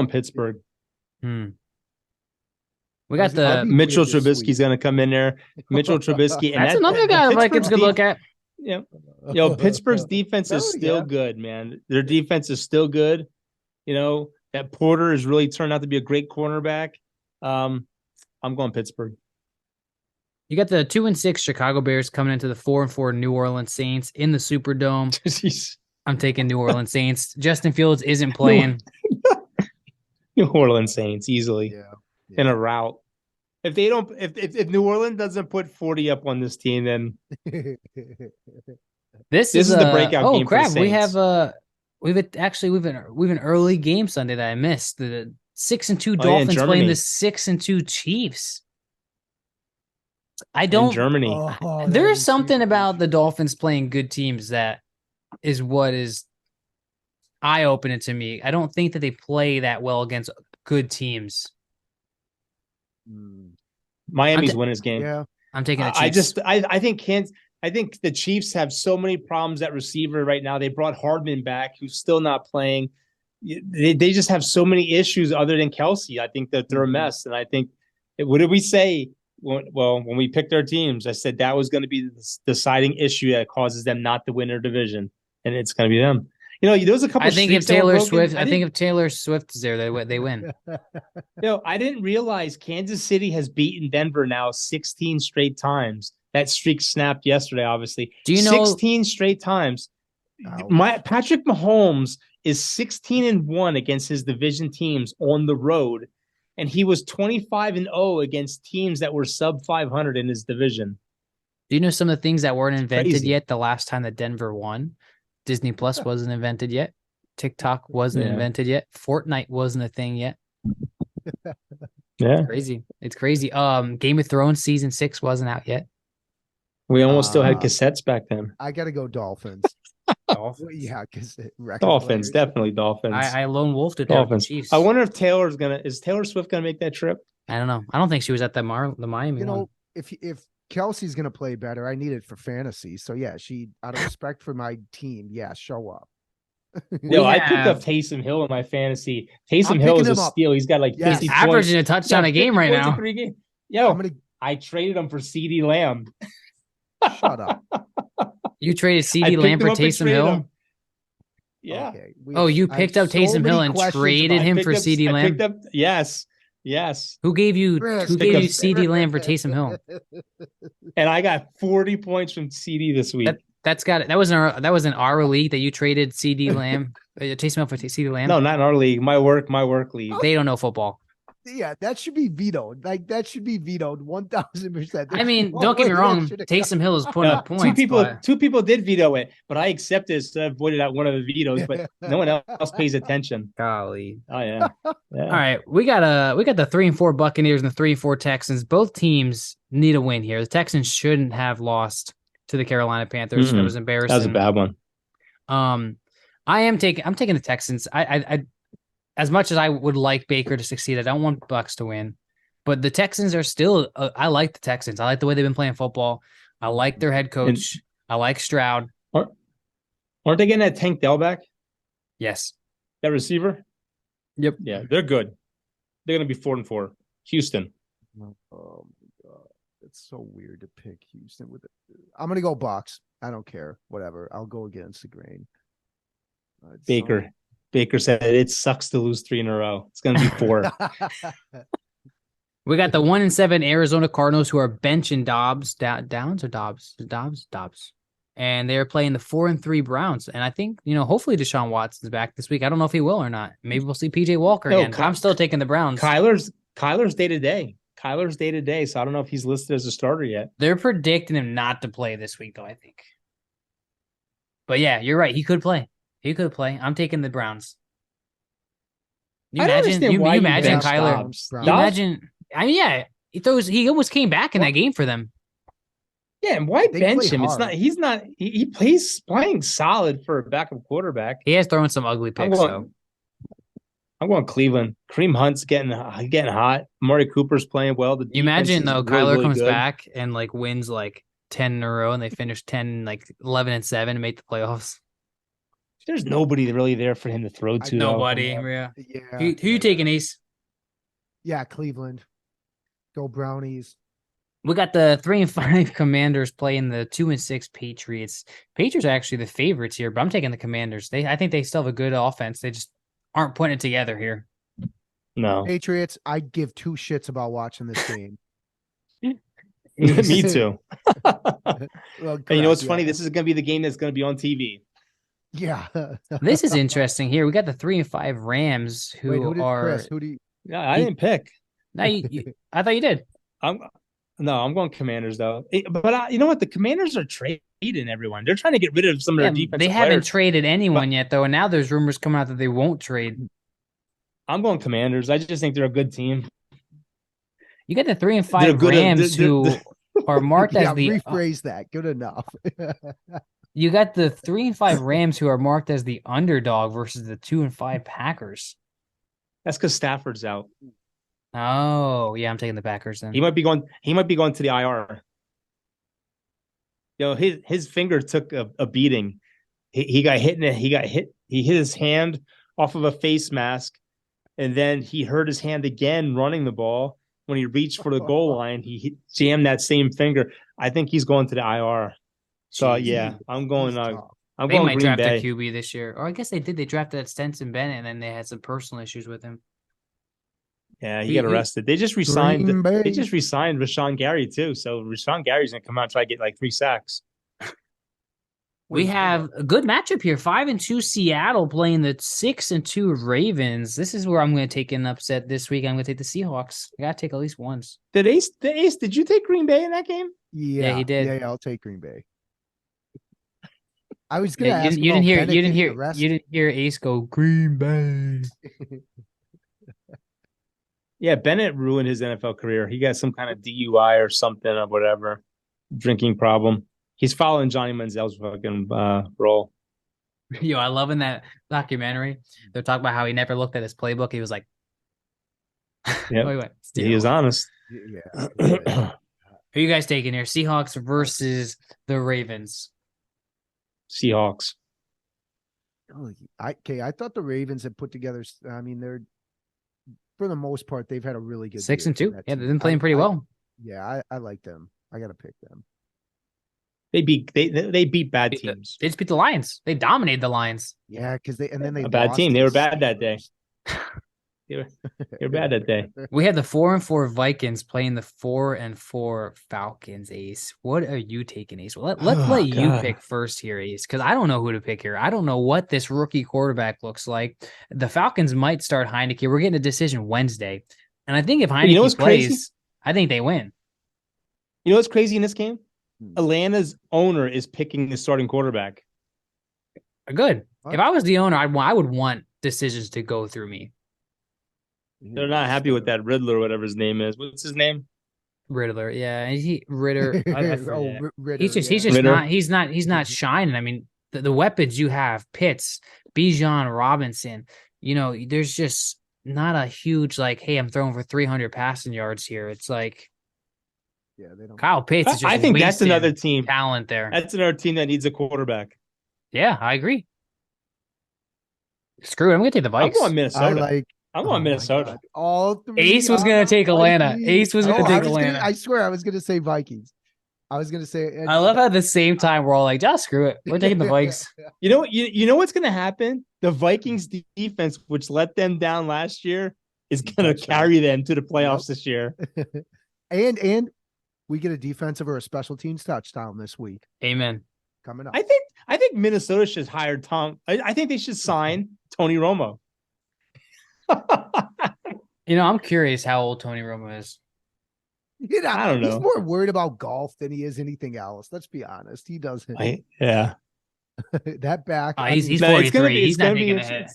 Pittsburgh. We got the Mitchell Trubisky's going to come in there. Mitchell Trubisky. And that's another guy Vikings could look at. Yeah. Pittsburgh's defense is still good, man. Their defense is still good. That Porter has really turned out to be a great cornerback. I'm going Pittsburgh. You got the 2-6 Chicago Bears coming into the 4-4 New Orleans Saints in the Superdome. I'm taking New Orleans Saints. Justin Fields isn't playing. New Orleans Saints easily in a rout. If New Orleans doesn't put 40 up on this team, then this is the breakout game. Oh crap! For the Saints. We've an early game Sunday that I missed. The 6-2 Dolphins playing the 6-2 Chiefs. In Germany. There's something about the Dolphins playing good teams that is what is eye-opening to me. I don't think that they play that well against good teams. Miami's win this game. Yeah, I'm taking the Chiefs. I think the Chiefs have so many problems at receiver right now. They brought Hardman back, who's still not playing. They just have so many issues other than Kelsey. I think that they're a mess. And I think, what did we say? When we picked our teams, I said that was going to be the deciding issue that causes them not to win their division, and it's going to be them. There's a couple. I think if Taylor Swift is there, they win. I didn't realize Kansas City has beaten Denver now 16 straight times. That streak snapped yesterday, obviously. Do you know 16 straight times? Patrick Mahomes is 16-1 against his division teams on the road. And he was 25-0 against teams that were sub 500 in his division. Do you know some of the things that weren't invented yet the last time that Denver won? Disney Plus wasn't invented yet. TikTok wasn't invented yet. Fortnite wasn't a thing yet. Yeah. It's crazy. Game of Thrones season 6 wasn't out yet. We almost still had cassettes back then. I got to go Dolphins. Yeah, because Dolphins, definitely Dolphins. I lone wolfed it. Dolphins. Chiefs. I wonder if is Taylor Swift gonna make that trip? I don't know. I don't think she was at the Miami. If Kelsey's gonna play better, I need it for fantasy. So yeah, out of respect for my team, show up. I picked up Taysom Hill in my fantasy. Taysom Hill is a steal. He's got like 50 points. Averaging a touchdown a game right now. I traded him for CeeDee Lamb. Shut up. You traded CeeDee Lamb for Taysom Hill? Yeah. Okay. You picked up Taysom Hill and traded him for CeeDee Lamb? Yes. Who gave you CeeDee Lamb for Taysom Hill? And I got 40 points from CD this week. That was in our league that you traded CeeDee Lamb, Taysom Hill for CeeDee Lamb? No, not in our league. My work league. They don't know football. Yeah, that should be vetoed. 1,000%. I mean, don't get me wrong. Taysom Hill is putting up points. Two people did veto it, but I accepted it, so I avoided out one of the vetoes. But no one else pays attention. Golly. Oh yeah. All right, we got the 3-4 Buccaneers and the 3-4 Texans. Both teams need a win here. The Texans shouldn't have lost to the Carolina Panthers. That was embarrassing. That was a bad one. I'm taking the Texans. I as much as I would like Baker to succeed, I don't want Bucks to win. But the Texans are still I like the Texans. I like the way they've been playing football. I like their head coach. I like Stroud. Aren't they getting that Tank Dell back? Yes. That receiver? Yep. Yeah, they're good. They're going to be 4-4. Houston. Oh my God. It's so weird to pick Houston with it. I'm going to go Bucks. I don't care. Whatever. I'll go against the grain. Baker said it sucks to lose 3 in a row. It's going to be 4. We got the 1-7 Arizona Cardinals who are benching Dobbs. Downs or Dobbs? Dobbs. And they're playing the 4-3 Browns. And I think, hopefully Deshaun Watson's back this week. I don't know if he will or not. Maybe we'll see PJ Walker again. I'm still taking the Browns. Kyler's day to day. Kyler's day to day, so I don't know if he's listed as a starter yet. They're predicting him not to play this week, though, I think. But yeah, you're right. He could play. I'm taking the Browns. You I don't imagine understand you why you imagine bench Kyler. Dobbs. You imagine. I mean, yeah, he almost came back in that game for them. Yeah, and why They bench play him? hard. He plays playing solid for a backup quarterback. He has thrown some ugly picks, though. I'm going Cleveland. Kareem Hunt's getting hot. Amari Cooper's playing well. You imagine though, Kyler really comes good. back and like wins like 10 in a row, and they finish 10, like 11-7, and make the playoffs. There's nobody really there for him to throw to. Nobody. Yeah. Who you taking, Ace? Yeah, Cleveland. Go Brownies. We got the 3-5 Commanders playing the 2-6 Patriots. Patriots are actually the favorites here, but I'm taking the Commanders. I think they still have a good offense. They just aren't putting it together here. No. Patriots, I give two shits about watching this game. Me too. Well, And you know what's correct, funny? yeah. This is going to be the game that's going to be on TV. Yeah. This is interesting here. We got the 3-5 Rams who Wait, who did are. Chris? Who do you? Yeah, I didn't pick. No, I thought you did. I'm going Commanders though. But you know what? The Commanders are trading everyone. They're trying to get rid of some of their defensive they haven't players. traded anyone yet, though, and now there's rumors coming out that they won't trade. I'm going Commanders. I just think they're a good team. You got the 3-5 They're good at- Rams who are marked Yeah, as the. rephrase that. Good enough. You got the 3-5 Rams who are marked as the underdog versus the 2-5 Packers. That's because Stafford's out. Oh, yeah, I'm taking the Packers then. He might be going to the IR. His finger took a beating. He got hit he hit his hand off of a face mask, and then he hurt his hand again running the ball. When he reached for the goal line, he jammed that same finger. I think he's going to the IR. So yeah, I'm going They Green might draft Bay. a QB this year. Or I guess they did. They drafted Stenson Bennett, and then they had some personal issues with him. Yeah, he got arrested. They just resigned Green Bay. Rashawn Gary too. So Rashawn Gary's gonna come out and try to get like 3 sacks. We have a good matchup here. 5-2 Seattle playing the 6-2 Ravens. This is where I'm going to take an upset this week. I'm going to take the Seahawks. I got to take at least once. Did you take Green Bay in that game? Yeah, he did. Yeah, I'll take Green Bay. I was gonna Yeah, ask. you didn't hear. Bennett You didn't getting hear. arrested. You didn't hear Ace go Green Bay. Yeah, Bennett ruined his NFL career. He got some kind of DUI or something or whatever, drinking problem. He's following Johnny Manziel's fucking role. Yo, I love in that documentary. They're talking about how he never looked at his playbook. He was like, Yeah, he was honest. Yeah. Who you guys taking here? Seahawks versus the Ravens. Seahawks. I thought the Ravens had put together. I mean, they're for the most part they've had a really good 6-2. year. Yeah, they've been playing pretty well. Yeah, I like them. I gotta pick them. They beat bad teams. They just beat the Lions. They dominated the Lions. Yeah, because they A bad lost team. to They the were bad that day. Steelers. They were bad that day. We had the 4-4 Vikings playing the 4-4 Falcons. Ace, what are you taking, Ace? Well, let's let you pick first here, Ace, because I don't know who to pick here. I don't know what this rookie quarterback looks like. The Falcons might start Heineke. We're getting a decision Wednesday, and I think if Heineke plays, crazy? I think they win. You know what's crazy in this game? Atlanta's owner is picking the starting quarterback. Good. If I was the owner, I would want decisions to go through me. They're not happy with that Riddler or whatever his name is. What's his name? Riddler. Yeah, Ritter. Ritter, he's just Ritter. He's not shining. I mean, the weapons you have, Pitts, Bijan Robinson. You know, there's just not a huge like, hey, I'm throwing for 300 passing yards here. It's like, yeah, they don't. Kyle Pitts is just I think that's another team talent there. That's another team that needs a quarterback. Yeah, I agree. Screw it. I'm gonna take the Vikes. I'm going Minnesota. I'm going Minnesota. All three. Ace was gonna take Atlanta. Ace was gonna take Atlanta. I swear, I was gonna say Vikings. I was gonna say. I love how at the same time we're all like, just screw it. We're taking the Vikes. You know what's gonna happen? The Vikings defense, which let them down last year, is gonna carry them to the playoffs this year. And we get a defensive or a special teams touchdown this week. Amen. Coming up. I think Minnesota should hire Tom. I think they should sign Tony Romo. You know, I'm curious how old Tony Romo is. I don't He's know. more worried about golf than he is anything else. Let's be honest. He doesn't. Yeah. That back. He's No, it's 43. He's not gonna be taking a hit.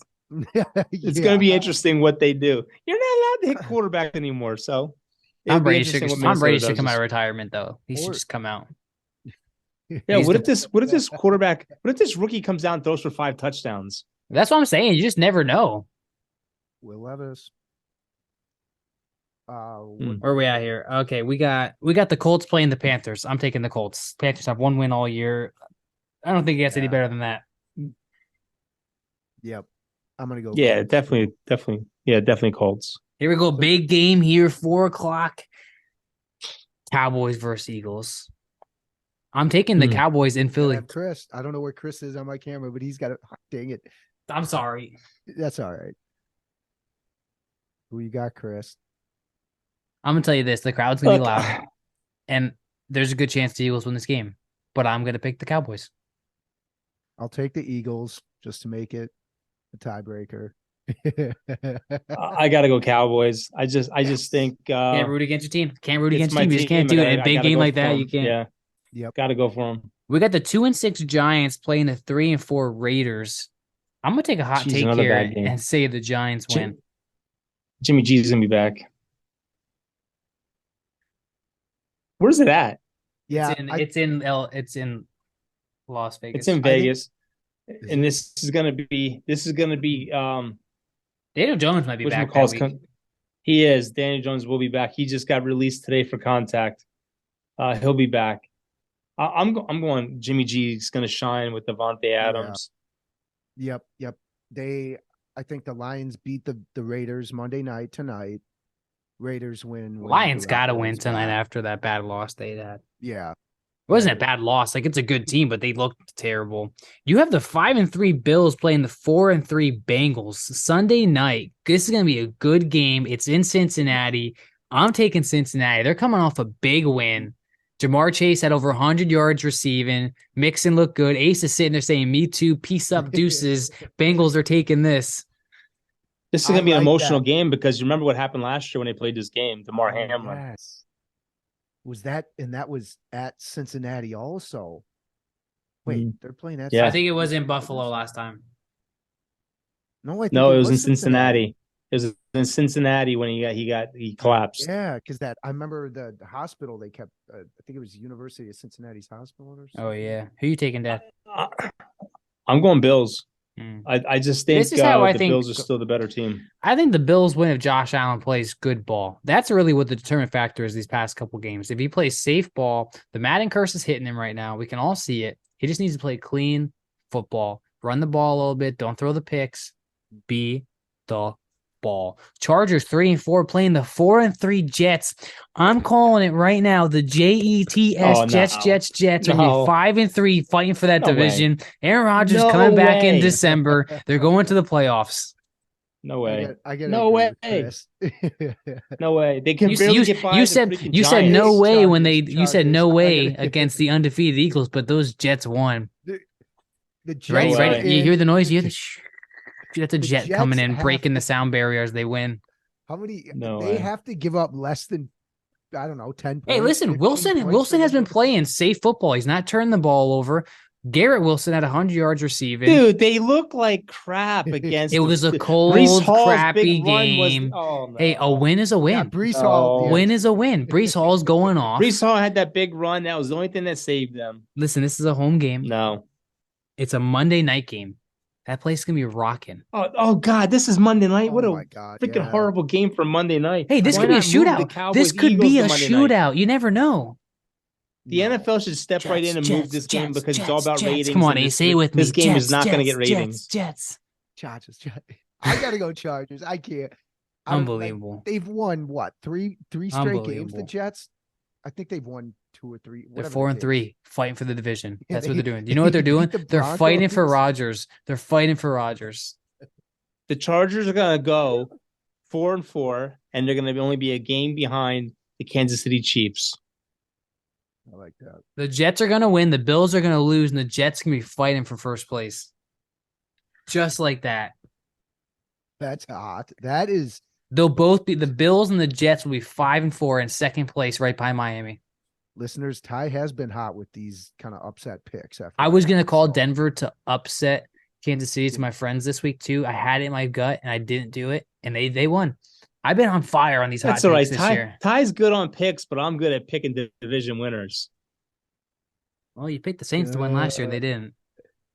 it's gonna be interesting what they do. You're not allowed to hit quarterback anymore, so Tom Brady should Minnesota come out does. of retirement though. He should just come out. Yeah, what if this quarterback, what if this rookie comes down and throws for 5 touchdowns? That's what I'm saying. You just never know. Will Levis. Where are we at here? Okay, we got the Colts playing the Panthers. I'm taking the Colts. Panthers have 1 win all year. I don't think it gets any better than that. Yep. I'm gonna go. Yeah, Colts. definitely. Yeah, definitely Colts. Here we go. Big game here, 4:00. Cowboys versus Eagles. I'm taking the Cowboys in Philly. Chris. I don't know where Chris is on my camera, but he's got it. Dang it. I'm sorry. That's all right. Who you got, Chris? I'm gonna tell you this: the crowd's gonna be loud, and there's a good chance the Eagles win this game. But I'm gonna pick the Cowboys. I'll take the Eagles just to make it a tiebreaker. I gotta go Cowboys. I just think can't root against your team. Can't root against your my team. You just can't do it in a big game like that. You can't. Yeah. Yep. Gotta go for them. We got the 2-6 Giants playing the 3-4 Raiders. I'm gonna take a hot take here and say the Giants win. Jimmy G's gonna be back. Where's it at? Yeah, it's in Las Vegas. It's in Vegas, and this is gonna be. Daniel Jones might be back that week. He is. Daniel Jones will be back. He just got released today for contact. He'll be back. I'm going. Jimmy G's going to shine with Devontae Adams. Yeah. Yep. I think the Lions beat the Raiders Monday night tonight. Raiders win. Lions got to win tonight after that bad loss they had. Yeah. It wasn't a bad loss. Like, it's a good team, but they looked terrible. You have the 5-3 Bills playing the 4-3 Bengals Sunday night. This is going to be a good game. It's in Cincinnati. I'm taking Cincinnati. They're coming off a big win. Jamar Chase had over 100 yards receiving. Mixon looked good. Ace is sitting there saying, "Me too. Peace up, deuces." Bengals are taking this. This is going to be an emotional game because you remember what happened last year when they played this game. DeMar Hamlin. Yes. That was at Cincinnati also. Wait, they're playing at I think it was in Buffalo last time. No, it was in Cincinnati. It was in Cincinnati when he collapsed. Yeah, because I remember the hospital they kept. I think it was University of Cincinnati's hospital or something. Oh yeah, who are you taking, Dad? I'm going Bills. I just think the Bills are still the better team. I think the Bills win if Josh Allen plays good ball. That's really what the determinant factor is these past couple games. If he plays safe ball, the Madden curse is hitting him right now. We can all see it. He just needs to play clean football, run the ball a little bit, don't throw the picks, be the ball. Chargers 3-4 playing the 4-3 Jets. I'm calling it right now. The Jets. Jets are 5-3 fighting for that division. Aaron Rodgers coming back in December. They're going to the playoffs. No way. I get no way. No way. They can barely get by. You said no way when you said no way against the undefeated Eagles, but those Jets won. The Jets right. You hear the noise? You hear the that's a jet coming in, breaking the sound barrier as they win. How many? They have to give up less than, I don't know, 10 points. Hey, listen, Wilson has been playing safe football. He's not turning the ball over. Garrett Wilson had 100 yards receiving. Dude, they look like crap against. It was a cold, crappy game. Hey, a win is a win. Yeah, Breece Hall. Win is a win. Breece Hall's going off. Breece Hall had that big run. That was the only thing that saved them. Listen, this is a home game. No. It's a Monday night game. That place is going to be rocking. Oh, God, this is Monday night. What a freaking horrible game for Monday night. Hey, this could be a shootout. This could be a shootout. You never know. The NFL should step right in and move this game because it's all about ratings. Come on, say it with me. This game is not going to get ratings. Chargers. I got to go Chargers. I can't. Unbelievable. They've won, what, three straight games, the Jets? I think they've won 2 or 3. They're 4-3, fighting for the division. That's what they're doing. You know what they're doing? They're fighting for Rodgers. They're fighting for Rodgers. The Chargers are going to go 4-4, and they're going to only be a game behind the Kansas City Chiefs. I like that. The Jets are going to win. The Bills are going to lose, and the Jets can be fighting for first place. Just like that. That's hot. That is They'll both be the Bills and the Jets will be 5-4 in second place, right behind Miami. Listeners, Ty has been hot with these kind of upset picks. I was gonna call Denver to upset Kansas City to my friends this week too. I had it in my gut and I didn't do it, and they won. I've been on fire on these hot That's all right. takes this year. Ty's good on picks, but I'm good at picking division winners. Well, you picked the Saints to win last year, and they didn't.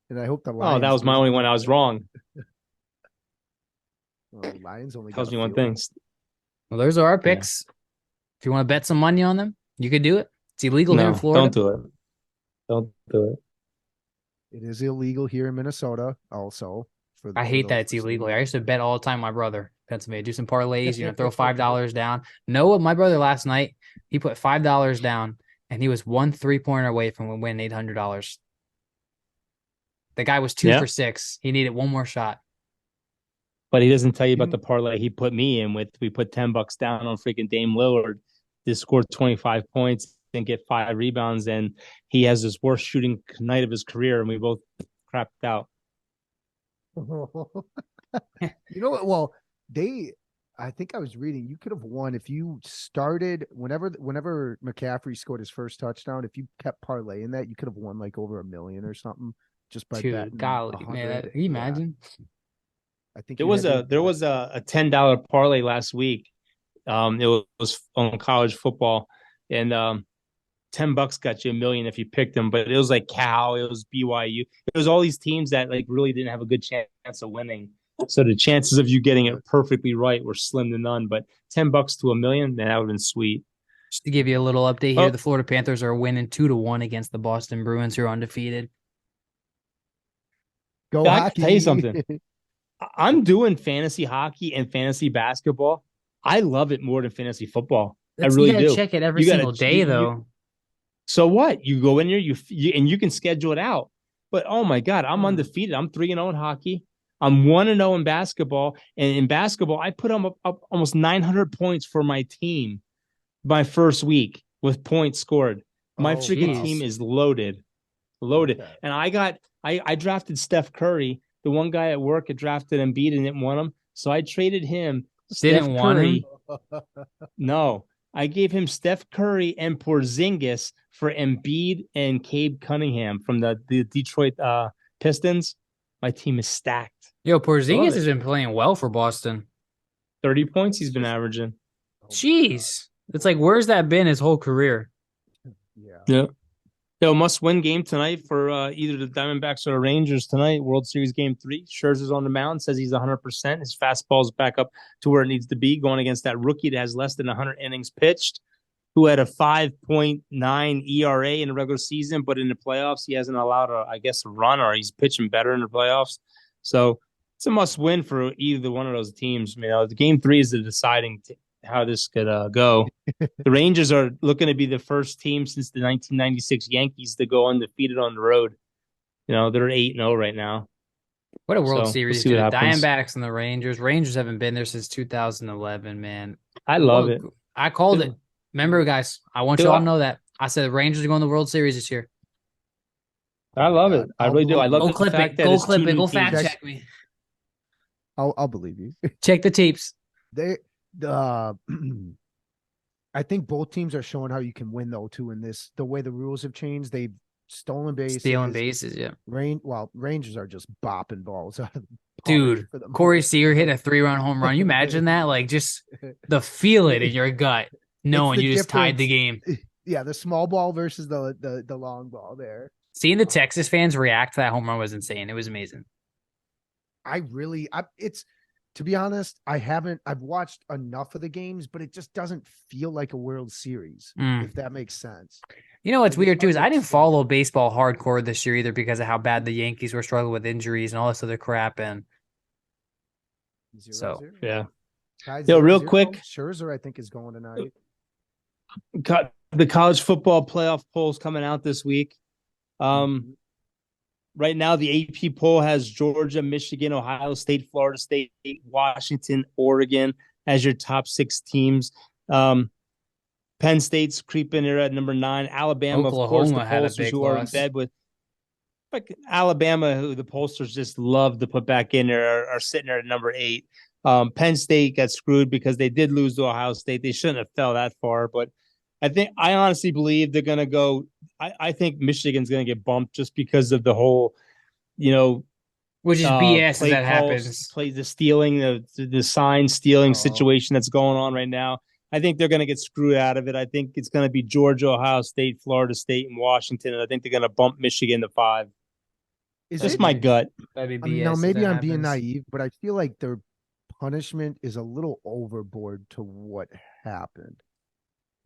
And I hope the Lions. Oh, that was my only one. I was wrong. Well, Lions only tells got me one thing. Well, those are our picks. If you want to bet some money on them, you could do it. It's illegal here in Florida. Don't do it. Don't do it. It is illegal here in Minnesota also. I hate that it's illegal. I used to bet all the time with my brother, Pennsylvania, do some parlays, throw $5 down. Noah, my brother last night, he put $5 down and he was 1 3-pointer away from winning $800. The guy was 2 for 6. He needed one more shot. But he doesn't tell you about the parlay he put me in with. We put $10 down on freaking Dame Lillard to score 25 points and get 5 rebounds. And he has his worst shooting night of his career. And we both crapped out. You know what? Well, I think I was reading, you could have won if you started whenever McCaffrey scored his first touchdown. If you kept parlaying that, you could have won like over $1 million or something just by betting. Golly, man, can you imagine? I think there was a $10 parlay last week. It was on college football, and $10 got you $1 million if you picked them. But it was like Cal, it was BYU, it was all these teams that like really didn't have a good chance of winning. So the chances of you getting it perfectly right were slim to none. But $10 to $1 million, man, that would have been sweet. Just to give you a little update here, the Florida Panthers are winning 2-1 against the Boston Bruins, who are undefeated. Go hockey. I can tell you something. I'm doing fantasy hockey and fantasy basketball. I love it more than fantasy football. I really do. Check it every single day, though. So what? You go in there, and you can schedule it out. But oh my God, I'm undefeated. I'm 3-0 in hockey. I'm 1-0 in basketball. And in basketball, I put up almost 900 points for my team my first week with points scored. My freaking team is loaded. Okay. And I drafted Steph Curry. The one guy at work had drafted Embiid and didn't want him. So I traded him. Didn't want him? No. I gave him Steph Curry and Porzingis for Embiid and Cade Cunningham from the Detroit Pistons. My team is stacked. Yo, Porzingis has been playing well for Boston. 30 points he's been averaging. Jeez. It's like, where's that been his whole career? Yeah. Yo, must-win game tonight for either the Diamondbacks or the Rangers tonight. World Series Game 3. Scherzer's on the mound, says he's 100%. His fastball's back up to where it needs to be, going against that rookie that has less than 100 innings pitched, who had a 5.9 ERA in the regular season, but in the playoffs, he hasn't allowed, a run, or he's pitching better in the playoffs. So it's a must-win for either one of those teams. The Game 3 is the deciding how this could go. The Rangers are looking to be the first team since the 1996 Yankees to go undefeated on the road. They're 8-0 right now. What a World Series, dude. The Diamondbacks and the Rangers. Rangers haven't been there since 2011, man. I love it. I called it. Remember, guys, I want you all to know that. I said the Rangers are going to the World Series this year. I love it. I really do. I love the fact that Go clip it. Go fact check me. I'll believe you. Check the tapes. I think both teams are showing how you can win though too. In this, the way the rules have changed, they've stealing bases. Yeah. Rangers are just bopping balls. Dude, Corey Seager hit a 3-run home run. You imagine that? Like, just the feel it in your gut, knowing you just tied the game. Yeah, the small ball versus the long ball there. Seeing the Texas fans react to that home run was insane. It was amazing. To be honest, I've watched enough of the games, but it just doesn't feel like a World Series, if that makes sense. You know what's weird too is I didn't follow baseball hardcore this year either because of how bad the Yankees were struggling with injuries and all this other crap. And 0-0. Yeah. Yo, real quick, Scherzer I think is going tonight. The college football playoff polls coming out this week. Right now, the AP poll has Georgia, Michigan, Ohio State, Florida State, Washington, Oregon as your top 6 teams. Penn State's creeping there at number 9. Alabama, Oklahoma, of course, the pollsters who are in bed with. Like Alabama, who the pollsters just love to put back in there, are sitting there at number 8. Penn State got screwed because they did lose to Ohio State. They shouldn't have fell that far, but I honestly believe they're going to go. I think Michigan's going to get bumped just because of the whole, which is BS if play that calls, happens. play the stealing, the sign stealing Oh. situation that's going on right now. I think they're going to get screwed out of it. I think it's going to be Georgia, Ohio State, Florida State, and Washington, and I think they're going to bump Michigan to 5. Is That's it my gut. That'd be I mean, now BS if maybe that I'm being happens. naive, but I feel like their punishment is a little overboard to what happened.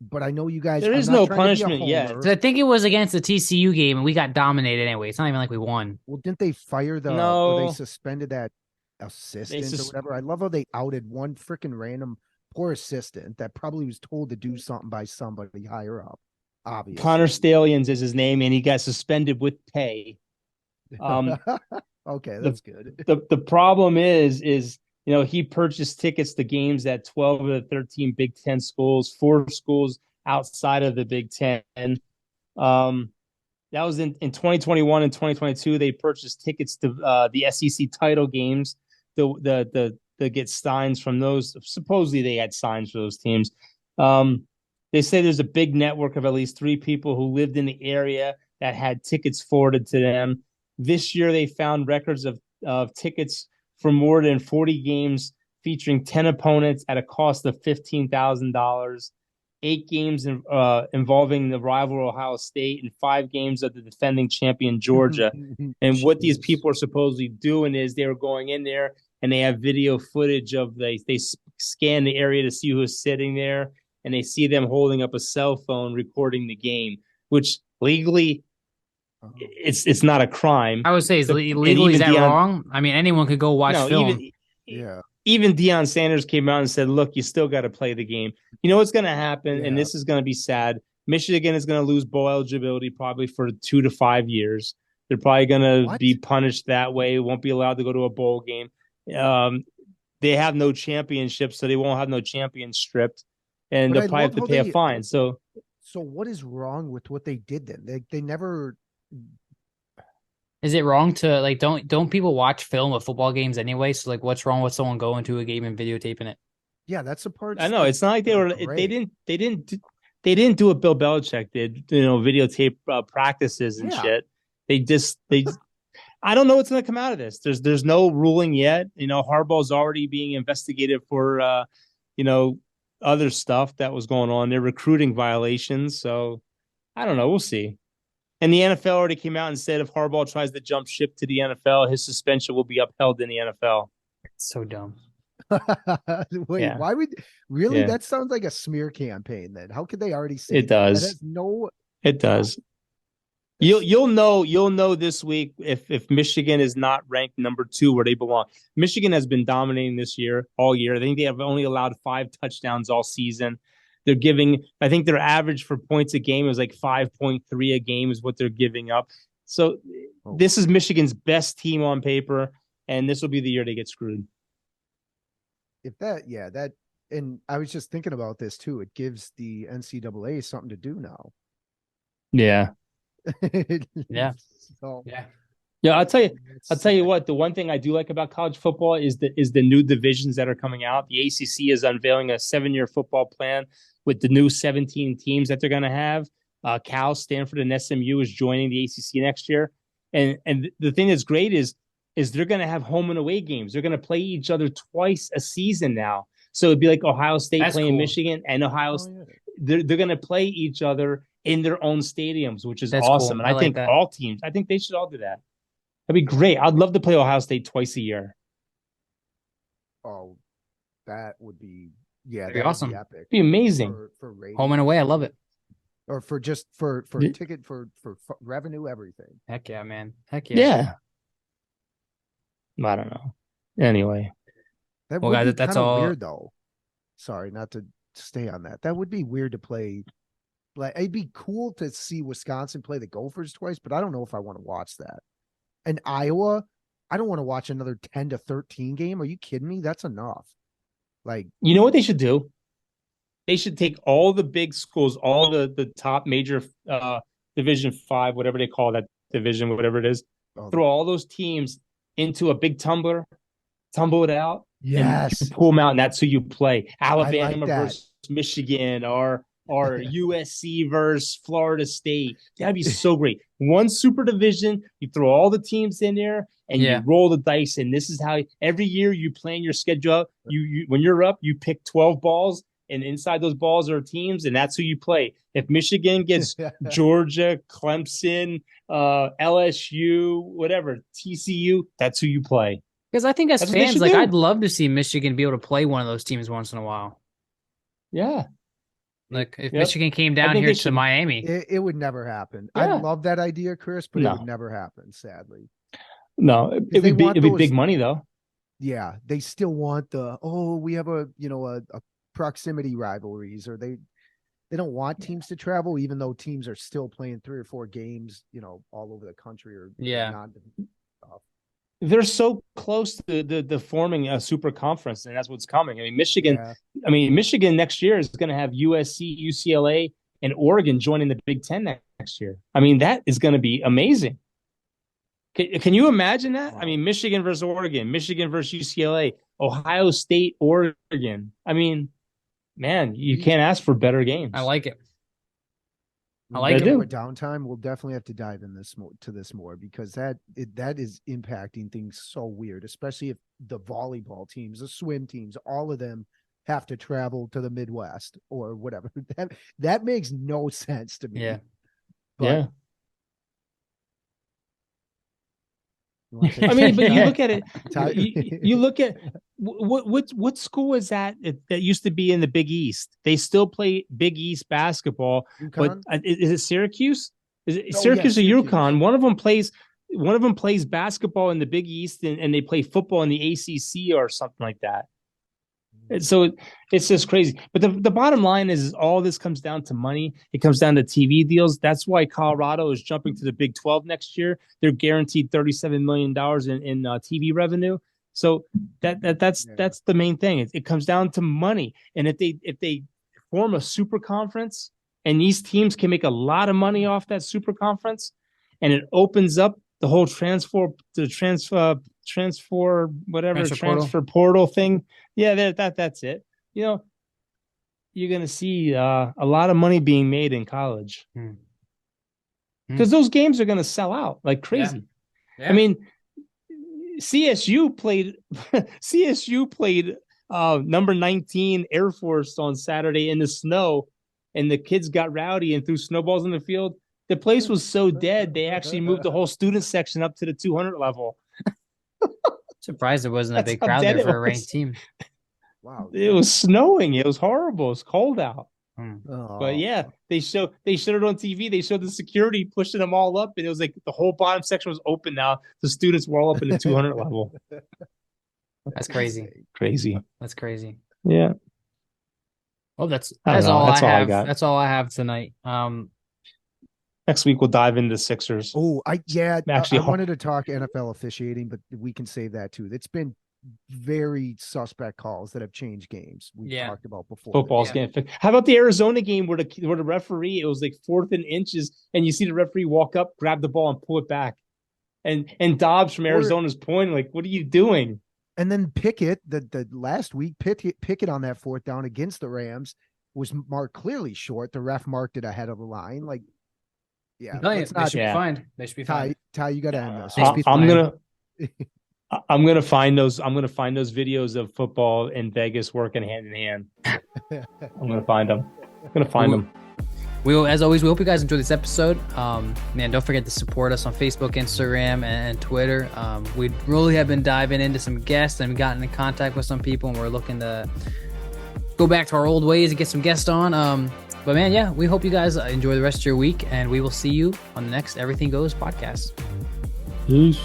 But I know you guys. There I'm is not no trying to be a punishment yet. homer. 'Cause I think it was against the TCU game, and we got dominated anyway. It's not even like we won. Well, didn't they fire or No. they suspended that assistant or whatever? I love how they outed one freaking random poor assistant that probably was told to do something by somebody higher up. Obviously, Connor Stallions is his name, and he got suspended with pay. Okay, that's good. The problem is he purchased tickets to games at 12 of the 13 Big Ten schools, 4 schools outside of the Big Ten. That was in 2021 and 2022. They purchased tickets to the SEC title games. The get signs from those. Supposedly they had signs for those teams. They say there's a big network of at least 3 people who lived in the area that had tickets forwarded to them. This year they found records of tickets for more than 40 games featuring 10 opponents at a cost of $15,000. 8 games involving the rival Ohio State and 5 games of the defending champion Georgia. And what these people are supposedly doing is they were going in there and they have video footage of they scan the area to see who's sitting there, and they see them holding up a cell phone recording the game, which legally it's not a crime. I would say, legally, is that wrong? I mean, anyone could go watch film. Even Deion Sanders came out and said, look, you still got to play the game. You know what's going to happen, and this is going to be sad. Michigan is going to lose bowl eligibility probably for 2 to 5 years. They're probably going to be punished that way. Won't be allowed to go to a bowl game. They have no championship, so they won't have no champions stripped, and they'll probably have to pay a fine. So what is wrong with what they did then? They never. Is it wrong to don't people watch film of football games anyway? So what's wrong with someone going to a game and videotaping it? Yeah, that's the part. I know it's not like they didn't do what Bill Belichick did. Videotape practices and shit. They I don't know what's going to come out of this. There's no ruling yet. Harbaugh's already being investigated for other stuff that was going on. They're recruiting violations. So I don't know. We'll see. And the NFL already came out and said if Harbaugh tries to jump ship to the NFL, his suspension will be upheld in the NFL. It's so dumb. Wait, why would really? That sounds like a smear campaign. Then how could they already say it does? It does. You'll know this week if Michigan is not ranked number 2 where they belong. Michigan has been dominating this year all year. I think they have only allowed 5 touchdowns all season. They're giving, I think their average for points a game is 5.3 a game is what they're giving up. So this is Michigan's best team on paper, and this will be the year they get screwed. And I was just thinking about this too. It gives the NCAA something to do now. Yeah. Yeah. So, yeah, I'll tell you what, the one thing I do like about college football is the new divisions that are coming out. The ACC is unveiling a 7-year football plan with the new 17 teams that they're going to have. Cal, Stanford, and SMU is joining the ACC next year. And the thing that's great is they're going to have home and away games. They're going to play each other twice a season now. So it'd be like Ohio State playing Michigan and they're going to play each other in their own stadiums, which is awesome. Cool. And I think all teams, I think they should all do that. That'd be great. I'd love to play Ohio State twice a year. Oh, that would be that'd be awesome. Be epic. It'd be amazing. For home and away, I love it. Or for ticket for revenue, everything. Heck yeah, man. Heck yeah. Yeah. I don't know. Anyway, That would be that's all weird though. Sorry, not to stay on that. That would be weird to play. It'd be cool to see Wisconsin play the Gophers twice, but I don't know if I want to watch that. And Iowa, I don't want to watch another 10 to 13 game. Are you kidding me? That's enough. You know what they should do? They should take all the big schools, all the top major Division 5, whatever they call that division, whatever it is, throw all those teams into a big tumbler, tumble it out, Yes. And you pull them out, and that's who you play. like Alabama that. versus Michigan, or USC versus Florida State. That'd be so great. One super division, you throw all the teams in there, and you roll the dice. And this is how every year you plan your schedule out. You when you're up, you pick 12 balls, and inside those balls are teams, and that's who you play. If Michigan gets Georgia, Clemson, LSU, whatever, TCU, that's who you play. Because I think as fans, like, I'd love to see Michigan be able to play one of those teams once in a while. Yeah. Like, if Michigan came down here to Miami. It would never happen. Yeah. I love that idea, Chris, but it would never happen, sadly. No, it'd be big money, though. Yeah, they still want we have a proximity rivalries, or they don't want teams to travel, even though teams are still playing 3 or 4 games, all over the country, or they're so close to the forming a super conference, and that's what's coming. I mean, Michigan next year is going to have USC, UCLA, and Oregon joining the Big Ten next year. I mean, that is going to be amazing. Can you imagine that? I mean, Michigan versus Oregon, Michigan versus UCLA, Ohio State, Oregon. I mean, man, you can't ask for better games. I like it. With downtime, we'll definitely have to dive in this more because that is impacting things so weird, especially if the volleyball teams, the swim teams, all of them have to travel to the Midwest or whatever. That makes no sense to me. Yeah. But I mean, but you look at it. You look at what school is that used to be in the Big East? They still play Big East basketball, but is it Syracuse? Is it Syracuse or UConn? One of them plays basketball in the Big East, and they play football in the ACC or something like that. And so it's just crazy. But the bottom line is all this comes down to money. It comes down to TV deals. That's why Colorado is jumping to the Big 12 next year. They're guaranteed $37 million in TV revenue. So that's the main thing. It comes down to money. And if they form a super conference, and these teams can make a lot of money off that super conference, and it opens up the whole transfer portal thing. Yeah, that's it. You're going to see a lot of money being made in college because those games are going to sell out like crazy. Yeah. I mean, CSU played number 19 Air Force on Saturday in the snow, and the kids got rowdy and threw snowballs in the field. The place was so dead, they actually moved the whole student section up to the 200 level. Surprised there wasn't a big crowd there for a ranked team. Wow. It was snowing. It was horrible. It was cold out. Oh. But yeah, they showed it on TV. They showed the security pushing them all up, and it was like the whole bottom section was open now. The students were all up in the 200 level. That's crazy. Crazy. That's crazy. Yeah. Well, that's all I got. That's all I have tonight. Next week we'll dive into Sixers. I wanted to talk NFL officiating, but we can save that too. It's been very suspect calls that have changed games. We talked about before. Football's getting fixed. How about the Arizona game where the referee, it was like 4th and inches, and you see the referee walk up, grab the ball, and pull it back, and Dobbs from Arizona's pointing like, "What are you doing?" And then Pickett, the last week, Pickett on that 4th down against the Rams was marked clearly short. The ref marked it ahead of the line, like. Yeah, they should be fine. They should be fine. Ty, you got to end this. I'm gonna find those. I'm gonna find those videos of football in Vegas working hand in hand. I'm gonna find them. As always, we hope you guys enjoyed this episode. Man, don't forget to support us on Facebook, Instagram, and Twitter. We really have been diving into some guests and gotten in contact with some people, and we're looking to go back to our old ways and get some guests on. But man, yeah, we hope you guys enjoy the rest of your week, and we will see you on the next Everything Goes podcast. Peace.